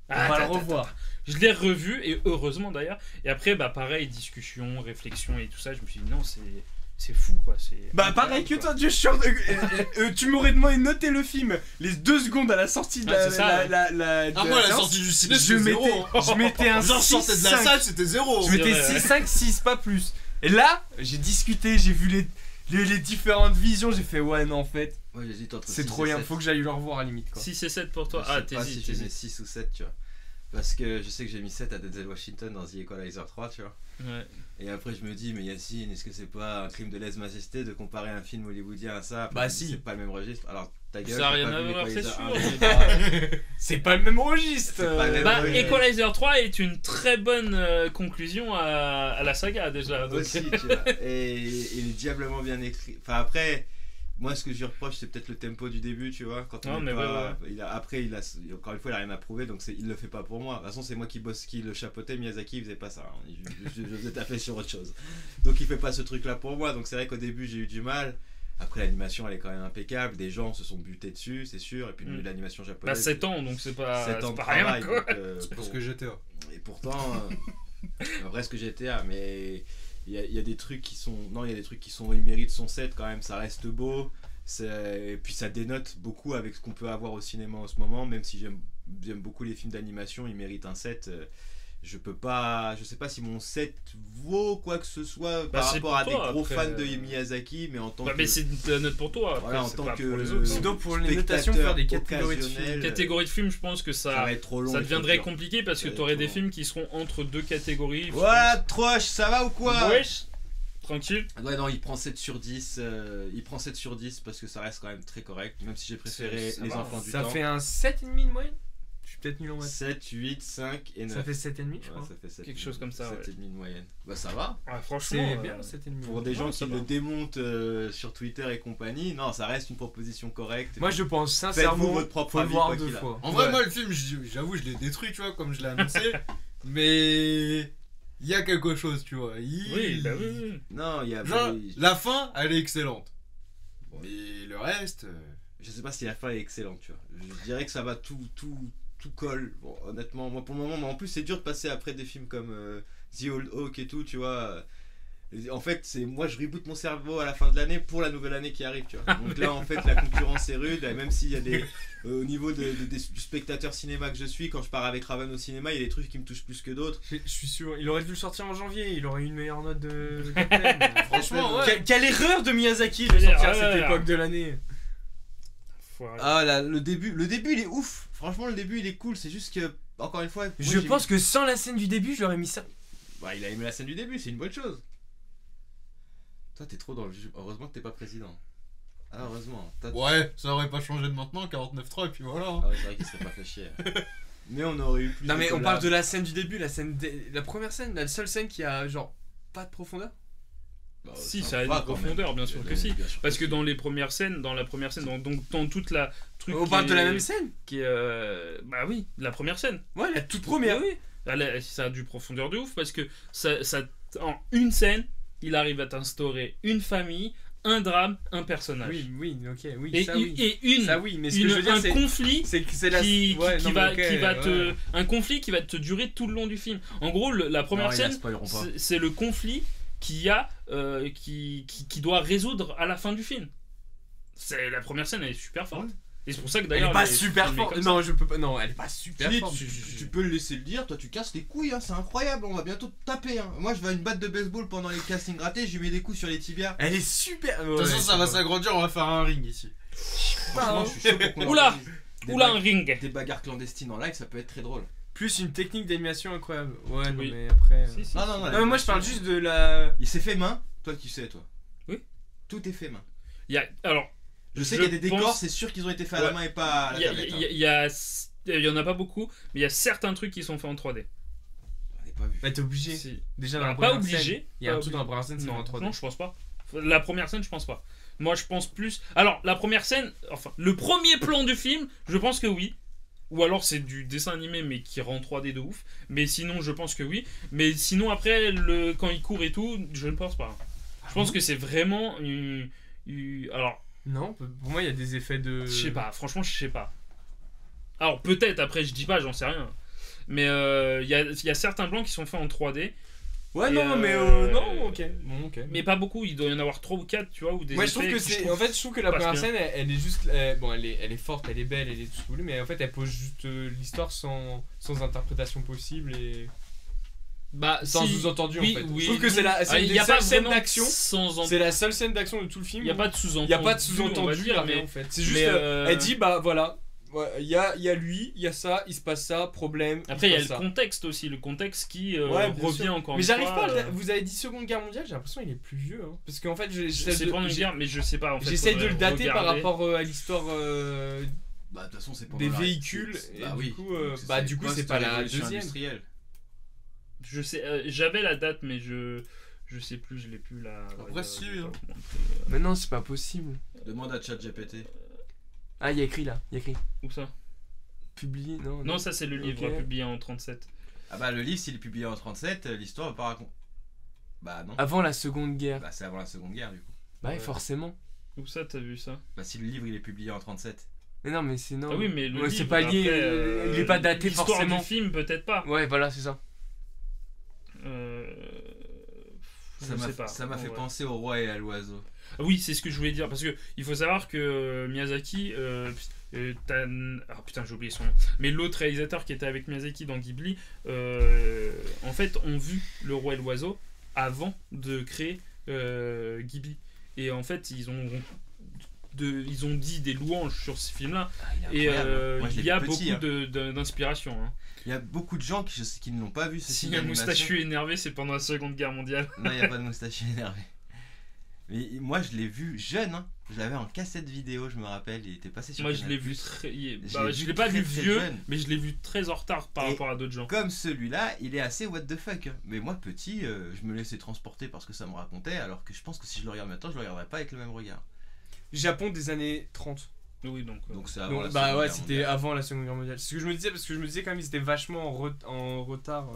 Speaker 1: On va le revoir.
Speaker 3: Je l'ai revu et heureusement d'ailleurs. Et après bah pareil, discussion, réflexion et tout ça. Je me suis dit non c'est fou quoi.
Speaker 1: Bah pareil que toi, Dieu, je suis sûr tu m'aurais demandé de noter le film les 2 secondes à la sortie de
Speaker 3: Ah, c'est ça,
Speaker 5: moi, la
Speaker 1: séance.
Speaker 5: sortie du ciné,
Speaker 1: je
Speaker 5: c'était
Speaker 1: mettais,
Speaker 5: zéro.
Speaker 1: je mettais un
Speaker 5: Genre, je sortais de la
Speaker 1: 6-5.
Speaker 5: salle, c'était 0.
Speaker 1: Je mettais
Speaker 3: vrai,
Speaker 1: 6, 5, 6, pas plus. Et là, j'ai discuté, j'ai vu les différentes visions, j'ai fait ouais, non, en fait,
Speaker 2: Ouais, j'hésite entre
Speaker 1: c'est
Speaker 2: 6
Speaker 1: trop
Speaker 2: et
Speaker 1: rien,
Speaker 2: 7.
Speaker 1: faut que j'aille le revoir à la limite quoi.
Speaker 3: 6 et 7 pour toi.
Speaker 2: Je
Speaker 3: Ah
Speaker 2: sais pas si je mets
Speaker 3: t'hésites.
Speaker 2: 6 ou 7, tu vois. Parce que je sais que j'ai mis 7 à Denzel Washington dans The Equalizer 3, tu vois.
Speaker 3: Ouais.
Speaker 2: Et après, je me dis, mais Yacine, est-ce que c'est pas un crime de lèse-majesté de comparer un film hollywoodien à ça?
Speaker 1: Bah, si.
Speaker 2: C'est pas le même registre. Alors, ta gueule.
Speaker 3: Ça a
Speaker 2: t'as
Speaker 3: rien
Speaker 2: pas
Speaker 3: à
Speaker 2: vu
Speaker 3: voir, c'est
Speaker 2: l'Equalizer
Speaker 3: sûr.
Speaker 2: 1,
Speaker 1: C'est pas le même registre.
Speaker 2: C'est pas le même
Speaker 3: Bah,
Speaker 2: Ouais.
Speaker 3: Equalizer 3 est une très bonne conclusion à la saga déjà. Donc.
Speaker 2: aussi, tu vois. Et il est diablement bien écrit. Enfin, après, moi, ce que je lui reproche, c'est peut-être le tempo du début, tu vois. Quand on
Speaker 3: Non,
Speaker 2: est
Speaker 3: mais
Speaker 2: pas... Après, encore une fois, il a rien à prouver, donc il le fait pas pour moi. De toute façon, c'est moi qui le chapeautais. Miyazaki, il faisait pas ça. Hein. Je faisais taper sur autre chose. Donc, il fait pas ce truc-là pour moi. Donc, c'est vrai qu'au début, j'ai eu du mal. Après, l'animation, elle est quand même impeccable. Des gens se sont butés dessus, c'est sûr. Et puis, l'animation
Speaker 3: Bah
Speaker 2: japonaise.
Speaker 3: 7 ans donc c'est pas,
Speaker 2: 7 ans
Speaker 3: c'est
Speaker 2: de
Speaker 3: pas rien
Speaker 2: travail.
Speaker 3: quoi.
Speaker 2: Donc,
Speaker 5: C'est pour ce que GTA.
Speaker 2: Et pourtant, presque GTA, mais il y a des trucs qui sont. Non, il y a des trucs qui sont. Il mérite son 7 quand même, ça reste beau. Et puis ça dénote beaucoup avec ce qu'on peut avoir au cinéma en ce moment, même si j'aime beaucoup les films d'animation, il mérite un 7. Je sais pas si mon 7 vaut quoi que ce soit
Speaker 3: Bah,
Speaker 2: par
Speaker 3: c'est
Speaker 2: rapport
Speaker 3: pour
Speaker 2: à
Speaker 3: toi,
Speaker 2: des gros
Speaker 3: après,
Speaker 2: fans de Miyazaki, mais en tant
Speaker 3: Bah,
Speaker 2: que.
Speaker 3: mais c'est la note pour toi. Après,
Speaker 2: Voilà, en
Speaker 3: c'est
Speaker 2: tant
Speaker 3: pas
Speaker 2: que-
Speaker 3: pour les autres.
Speaker 1: Sinon, pour les
Speaker 2: spectateur
Speaker 1: notations, faire des catégories de films.
Speaker 2: occasionnel,
Speaker 3: Catégorie de films, je pense que
Speaker 2: ça
Speaker 3: ça
Speaker 2: va être trop long.
Speaker 3: ça
Speaker 2: il faut
Speaker 3: deviendrait
Speaker 2: le dire.
Speaker 3: compliqué parce que
Speaker 2: Ça va
Speaker 3: tu aurais
Speaker 2: être
Speaker 3: des
Speaker 2: trop
Speaker 3: films qui seront entre deux catégories. je
Speaker 2: Voilà, Troche, ça va ou quoi
Speaker 3: pense. Wesh, tranquille.
Speaker 2: Ouais, non, il prend 7 sur 10. Il prend 7 sur 10 parce que ça reste quand même très correct, même si j'ai préféré
Speaker 3: Ça
Speaker 2: Les
Speaker 3: va,
Speaker 2: Enfants du
Speaker 1: Ça
Speaker 2: Temps.
Speaker 1: fait un 7,5 de moyenne. Je suis peut-être nul en maths.
Speaker 2: 7, 8, 5 et 9.
Speaker 1: Ça fait 7,5 je
Speaker 2: Ouais,
Speaker 1: crois.
Speaker 2: ça fait 7,
Speaker 3: Quelque chose comme ça, ouais.
Speaker 2: 7,5 de moyenne. Bah ça va.
Speaker 3: Ah, franchement,
Speaker 1: C'est bien 7,5.
Speaker 2: Pour des gens qui
Speaker 3: ça va.
Speaker 2: le démontent sur Twitter et compagnie, non, ça reste une proposition correcte.
Speaker 1: Moi je pense
Speaker 2: Faites-vous
Speaker 1: sincèrement
Speaker 2: votre propre
Speaker 1: faut le
Speaker 2: avis,
Speaker 1: voir
Speaker 2: quoi
Speaker 1: 2
Speaker 2: qu'il a.
Speaker 1: fois.
Speaker 5: En vrai,
Speaker 1: Ouais.
Speaker 5: moi, le film, j'avoue, je l'ai détruit, tu vois, comme je l'ai annoncé. Mais il y a quelque chose, tu vois.
Speaker 3: Oui, bah oui.
Speaker 2: Non, il y a.
Speaker 5: Genre, la fin, elle est excellente. Mais le reste.
Speaker 2: Je sais pas si la fin est excellente, tu vois. Je dirais que ça va tout colle. Bon, honnêtement, moi pour le moment, mais en plus c'est dur de passer après des films comme The Old Oak et tout, tu vois. En fait, c'est moi je reboot mon cerveau à la fin de l'année pour la nouvelle année qui arrive, tu vois. Donc là, en fait, la concurrence est rude, et même s'il y a des au niveau du spectateur cinéma que je suis, quand je pars avec Raven au cinéma, il y a des trucs qui me touchent plus que d'autres.
Speaker 1: Je suis sûr, il aurait dû le sortir en janvier, il aurait eu une meilleure note de Captain.
Speaker 5: Franchement, ouais.
Speaker 1: Quelle erreur de Miyazaki de
Speaker 3: Je veux dire,
Speaker 1: sortir à
Speaker 3: ouais,
Speaker 1: cette
Speaker 3: ouais,
Speaker 1: époque de l'année.
Speaker 3: Faut arrêter.
Speaker 2: Ah là, le début il est ouf. Franchement, le début il est cool. C'est juste que encore une fois, moi,
Speaker 1: Je
Speaker 2: j'ai-
Speaker 1: pense que sans la scène du début, je l'aurais mis ça.
Speaker 2: bah, il a aimé la scène du début, c'est une bonne chose. Toi, t'es trop dans le jeu. Heureusement que t'es pas président. Ah, heureusement.
Speaker 5: Ouais, ça aurait pas changé de maintenant, 49.3, et puis voilà.
Speaker 2: Ah ouais, c'est vrai qu'il serait pas fait chier. Mais on aurait eu plus
Speaker 1: Non mais on
Speaker 2: collabs.
Speaker 1: parle de la scène du début, la première scène, la seule scène qui a genre pas de profondeur.
Speaker 2: Bah,
Speaker 3: Si,
Speaker 2: ça
Speaker 3: ça a une
Speaker 2: va quand
Speaker 3: profondeur,
Speaker 2: même.
Speaker 3: bien sûr que
Speaker 2: Bien
Speaker 3: si.
Speaker 2: sûr
Speaker 3: Parce que
Speaker 2: si.
Speaker 3: dans la première scène, dans toute la truc.
Speaker 1: On
Speaker 3: qui
Speaker 1: parle de la
Speaker 3: est-
Speaker 1: même scène.
Speaker 3: Qui est, bah oui, la première scène.
Speaker 1: Ouais, la toute première.
Speaker 3: Oui, ça a du profondeur de ouf parce que en une scène, il arrive à t'instaurer une famille, un drame, un personnage.
Speaker 1: Oui, oui, ok, oui,
Speaker 3: Et,
Speaker 1: ça oui.
Speaker 3: et
Speaker 1: Ça oui, mais ce que je veux dire
Speaker 3: un
Speaker 1: c'est
Speaker 3: conflit
Speaker 1: c'est que c'est la
Speaker 3: qui
Speaker 1: ouais, non,
Speaker 3: va,
Speaker 1: mais ok,
Speaker 3: qui va te
Speaker 1: ouais.
Speaker 3: un conflit qui va te durer tout le long du film. En gros, la première
Speaker 2: Non, ils la
Speaker 3: scène,
Speaker 2: spoileront pas.
Speaker 3: c'est le conflit qui doit résoudre à la fin du film. C'est la première scène, elle est super forte.
Speaker 2: Ouais.
Speaker 3: Et c'est pour ça que
Speaker 1: Elle
Speaker 3: d'ailleurs
Speaker 1: est pas
Speaker 3: elle est
Speaker 1: super
Speaker 3: filmée
Speaker 1: forte.
Speaker 3: comme ça.
Speaker 1: Non, je peux pas. Non, elle est pas super
Speaker 2: Si,
Speaker 1: forte.
Speaker 2: tu peux le laisser le dire, toi tu casses les couilles, hein, c'est incroyable, on va bientôt te taper. Hein. Moi je vais à une batte de baseball pendant les castings ratés, je lui mets des coups sur les tibias.
Speaker 1: Elle est super.
Speaker 5: De toute façon, ça va s'agrandir, on va faire un ring ici.
Speaker 2: Franchement, je suis chaud pour qu'on
Speaker 3: Oula
Speaker 2: organise des
Speaker 3: Oula, un
Speaker 2: bag-
Speaker 3: ring.
Speaker 2: Des bagarres clandestines en live, ça peut être très drôle.
Speaker 1: Plus une technique d'animation incroyable. Ouais, non
Speaker 3: Oui.
Speaker 1: mais après.
Speaker 3: Si, si.
Speaker 2: Non,
Speaker 1: Non mais moi je parle juste de la.
Speaker 2: Il s'est fait main, toi tu sais, toi.
Speaker 3: Oui.
Speaker 2: Tout est fait main.
Speaker 3: Alors,
Speaker 2: Je sais qu'il y a des décors,
Speaker 3: pense-
Speaker 2: c'est sûr qu'ils ont été faits à la
Speaker 3: Ouais.
Speaker 2: main et pas à la tablette. hein.
Speaker 3: il y en a pas beaucoup, mais il y a certains trucs qui sont faits en 3D.
Speaker 2: On n'est pas vu.
Speaker 1: Bah t'es obligé.
Speaker 3: Si.
Speaker 1: Déjà dans
Speaker 3: Bah,
Speaker 1: la
Speaker 3: pas
Speaker 1: première scène,
Speaker 3: obligé.
Speaker 1: il y a un
Speaker 3: Pas
Speaker 1: truc dans la première scène, c'est
Speaker 3: Non,
Speaker 1: en 3D.
Speaker 3: non, je pense pas. La première scène, je pense pas. Moi, je pense plus. Alors, la première scène, enfin, le premier plan du film, je pense que oui. Ou alors c'est du dessin animé mais qui rend 3D de ouf. Mais sinon, je pense que oui. Mais sinon, après, quand il court et tout, je ne pense pas. Je pense que c'est vraiment alors,
Speaker 7: Non, pour moi, il y a des effets de.
Speaker 3: je sais pas. Franchement, je sais pas. Alors, peut-être, après, je dis pas, j'en sais rien. Mais il y a certains plans qui sont faits en 3D.
Speaker 7: Ouais,
Speaker 3: Et,
Speaker 7: non, mais non, ok. Bon, ok.
Speaker 3: Mais pas beaucoup. Il doit y en avoir 3 ou 4, tu vois. Ou des
Speaker 7: Moi, je trouve
Speaker 3: effets
Speaker 7: que c'est. En fait, je trouve que la
Speaker 3: passe
Speaker 7: première
Speaker 3: bien.
Speaker 7: scène, elle est juste. Bon, elle est forte, elle est belle, elle est tout ce que vous voulez, mais en fait, elle pose juste l'histoire sans interprétation possible et.
Speaker 3: Bah,
Speaker 7: Sans
Speaker 3: si-
Speaker 7: sous-entendu
Speaker 3: oui,
Speaker 7: en fait.
Speaker 3: oui,
Speaker 7: je trouve que c'est
Speaker 3: non.
Speaker 7: c'est une
Speaker 3: Il
Speaker 7: des
Speaker 3: y a pas
Speaker 7: seules scènes
Speaker 3: vraiment
Speaker 7: d'action.
Speaker 3: sans
Speaker 7: C'est la seule scène d'action de tout le film.
Speaker 3: Il y a pas de sous-entendu.
Speaker 7: Il y a pas de
Speaker 3: on va
Speaker 7: sous-entendu,
Speaker 3: dire,
Speaker 7: rien,
Speaker 3: mais
Speaker 7: en fait. C'est juste,
Speaker 3: mais,
Speaker 7: elle dit bah voilà, ouais, il y a lui, il y a ça, il se passe ça, problème.
Speaker 3: Après, il y a
Speaker 7: se
Speaker 3: le
Speaker 7: passe ça.
Speaker 3: contexte aussi, le contexte qui
Speaker 7: Ouais, bien
Speaker 3: revient
Speaker 7: sûr.
Speaker 3: encore
Speaker 7: Mais
Speaker 3: une
Speaker 7: j'arrive
Speaker 3: fois.
Speaker 7: pas. Vous avez dit Seconde Guerre mondiale, j'ai l'impression qu'il est plus vieux. Hein. Parce qu'en fait,
Speaker 3: C'est pas une guerre, mais je sais pas. En fait,
Speaker 7: j'essaie de
Speaker 3: faudrait
Speaker 7: le dater par
Speaker 3: regarder.
Speaker 7: rapport à l'histoire
Speaker 2: Bah, de toute façon, c'est pendant
Speaker 7: des
Speaker 2: la-
Speaker 7: véhicules.
Speaker 2: c'est-
Speaker 7: Et
Speaker 2: bah
Speaker 7: du
Speaker 2: oui.
Speaker 7: coup,
Speaker 2: Donc,
Speaker 7: du coup, c'est pas la
Speaker 2: post-révolution
Speaker 7: deuxième.
Speaker 2: industrielle.
Speaker 3: Je sais, j'avais la date, mais je sais plus, je l'ai plus là.
Speaker 2: Après, si, hein.
Speaker 7: Mais non, c'est pas possible.
Speaker 2: Demande à ChatGPT.
Speaker 7: Ah, il y a écrit là, il y a écrit.
Speaker 3: Où ça?
Speaker 7: Publié, non.
Speaker 3: Non, ça c'est le livre
Speaker 7: Ok.
Speaker 3: publié en 37.
Speaker 2: Ah bah, le livre, s'il est publié en 37, l'histoire va pas raconter. Bah, non.
Speaker 7: Avant la Seconde Guerre.
Speaker 2: Bah, c'est avant la Seconde Guerre, du coup.
Speaker 7: Bah,
Speaker 3: Ouais.
Speaker 7: forcément.
Speaker 3: Où ça, t'as vu ça?
Speaker 2: Bah, si le livre, il est publié en 37.
Speaker 7: Mais non, mais c'est non.
Speaker 3: Ah oui, mais le
Speaker 7: Ouais,
Speaker 3: livre,
Speaker 7: c'est pas lié.
Speaker 3: après,
Speaker 7: Il est pas daté
Speaker 3: l'histoire
Speaker 7: forcément.
Speaker 3: du film, peut-être pas.
Speaker 7: Ouais, voilà, c'est ça.
Speaker 3: Je sais pas.
Speaker 2: Ça m'a fait
Speaker 3: Ouais.
Speaker 2: penser au roi et à l'oiseau.
Speaker 3: Ah oui, c'est ce que je voulais dire parce que il faut savoir que Miyazaki, ah putain j'ai oublié son nom, mais l'autre réalisateur qui était avec Miyazaki dans Ghibli, en fait ont vu Le Roi et l'Oiseau avant de créer Ghibli et en fait ils ont dit des louanges sur ce film-là et
Speaker 2: Moi, je l'ai
Speaker 3: il y a
Speaker 2: vu petit,
Speaker 3: beaucoup
Speaker 2: hein.
Speaker 3: d'inspiration. Hein.
Speaker 2: Il y a beaucoup de gens qui, je sais, qui ne l'ont pas vu ce
Speaker 3: S'il
Speaker 2: film
Speaker 3: y a un
Speaker 2: d'animation.
Speaker 3: moustachu énervé, c'est pendant la Seconde Guerre mondiale.
Speaker 2: Non, il n'y a pas de moustachu énervé. Mais moi, je l'ai vu jeune. Hein. Je l'avais en cassette vidéo, je me rappelle. Il était passé sur
Speaker 3: Moi je
Speaker 2: Canal+.
Speaker 3: l'ai vu très.
Speaker 2: Je
Speaker 3: Bah,
Speaker 2: l'ai
Speaker 3: je
Speaker 2: vu
Speaker 3: l'ai pas
Speaker 2: très,
Speaker 3: vu
Speaker 2: très
Speaker 3: vieux,
Speaker 2: jeune.
Speaker 3: mais je l'ai vu très en retard par
Speaker 2: Et
Speaker 3: rapport à d'autres gens.
Speaker 2: Comme celui-là, il est assez what the fuck. Mais moi, petit, je me laissais transporter parce que ça me racontait. Alors que je pense que si je le regarde maintenant, je le regarderais pas avec le même regard.
Speaker 7: Japon des années 30.
Speaker 3: Oui, donc.
Speaker 2: Donc c'est avant
Speaker 7: Donc,
Speaker 2: la
Speaker 7: bah
Speaker 2: Seconde
Speaker 7: ouais,
Speaker 2: Guerre
Speaker 7: c'était
Speaker 2: mondiale.
Speaker 7: avant la Seconde Guerre mondiale. C'est ce que je me disais parce que je me disais quand même ils étaient vachement en retard.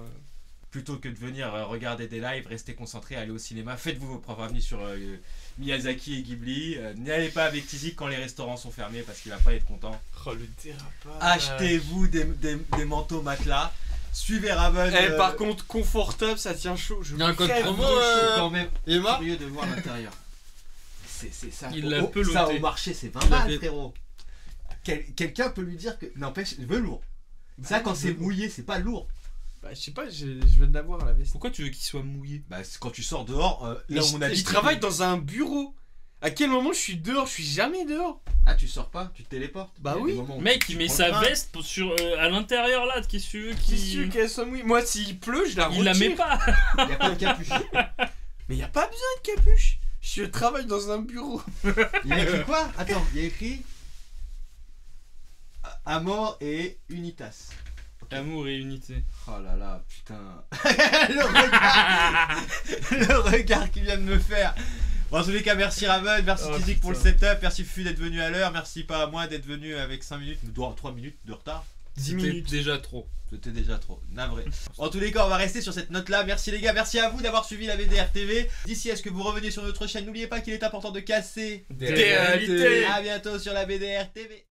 Speaker 2: Plutôt que de venir regarder des lives, restez concentrés, allez au cinéma, faites-vous vos propres avis sur Miyazaki et Ghibli. N'allez pas avec Tizi quand les restaurants sont fermés parce qu'il va pas être content.
Speaker 7: Oh le dérapage.
Speaker 2: Achetez-vous des manteaux matelas. Suivez Raven.
Speaker 7: Par contre, confortable, ça tient chaud. Je
Speaker 5: Il y a un code
Speaker 7: crève
Speaker 5: promo,
Speaker 7: de
Speaker 2: je suis
Speaker 7: chaud.
Speaker 2: quand même
Speaker 5: Emma
Speaker 2: curieux de voir l'intérieur. C'est ça.
Speaker 3: Il l'a peloté.
Speaker 2: Ça au marché, c'est 20
Speaker 5: Il a
Speaker 2: balles,
Speaker 5: fait-
Speaker 2: frérot. Quelqu'un peut lui dire que. N'empêche, velours. Ça, quand c'est mouillé, c'est pas lourd.
Speaker 7: Bah, je sais pas, je viens de l'avoir la veste.
Speaker 3: Pourquoi tu veux qu'il soit mouillé?
Speaker 2: Bah, c'est quand tu sors dehors,
Speaker 7: Mais
Speaker 2: là où on habite.
Speaker 7: je travaille dans un bureau. À quel moment je suis dehors? Je suis jamais dehors.
Speaker 2: Ah, tu sors pas, tu te téléportes.
Speaker 7: Bah
Speaker 2: Il y a
Speaker 7: oui.
Speaker 2: des moments où
Speaker 3: Mec,
Speaker 2: tu
Speaker 3: il met
Speaker 2: prends
Speaker 3: sa
Speaker 2: le train.
Speaker 3: veste à l'intérieur là, qu'est-ce que tu veux
Speaker 7: Qu'est-ce que tu veux
Speaker 3: qu'il.
Speaker 7: qu'elle soit mouillée? Moi, s'il pleut, je la retire.
Speaker 3: Il la met pas!
Speaker 2: Il y a pas de capuche.
Speaker 7: Mais y a pas besoin de capuche. Je travaille dans un bureau.
Speaker 2: Il y a écrit quoi? Attends, il y a écrit. Amor et Unitas.
Speaker 3: Amour et unité.
Speaker 2: Oh là là, putain. le regard qu'il vient de me faire. Bon, en tous les cas, merci Raven, merci
Speaker 3: Oh,
Speaker 2: Tizik pour le
Speaker 3: putain.
Speaker 2: setup, merci Fufu d'être venu à l'heure, merci pas à moi d'être venu avec 5 minutes, 3 minutes de retard.
Speaker 7: 10
Speaker 3: C'était
Speaker 7: minutes.
Speaker 3: déjà trop.
Speaker 2: C'était déjà trop, navré. En tous les cas, on va rester sur cette note-là. Merci les gars, merci à vous d'avoir suivi la BDR TV. D'ici à ce que vous reveniez sur notre chaîne, n'oubliez pas qu'il est important de casser
Speaker 3: Des réalités.
Speaker 2: À bientôt sur la BDR TV.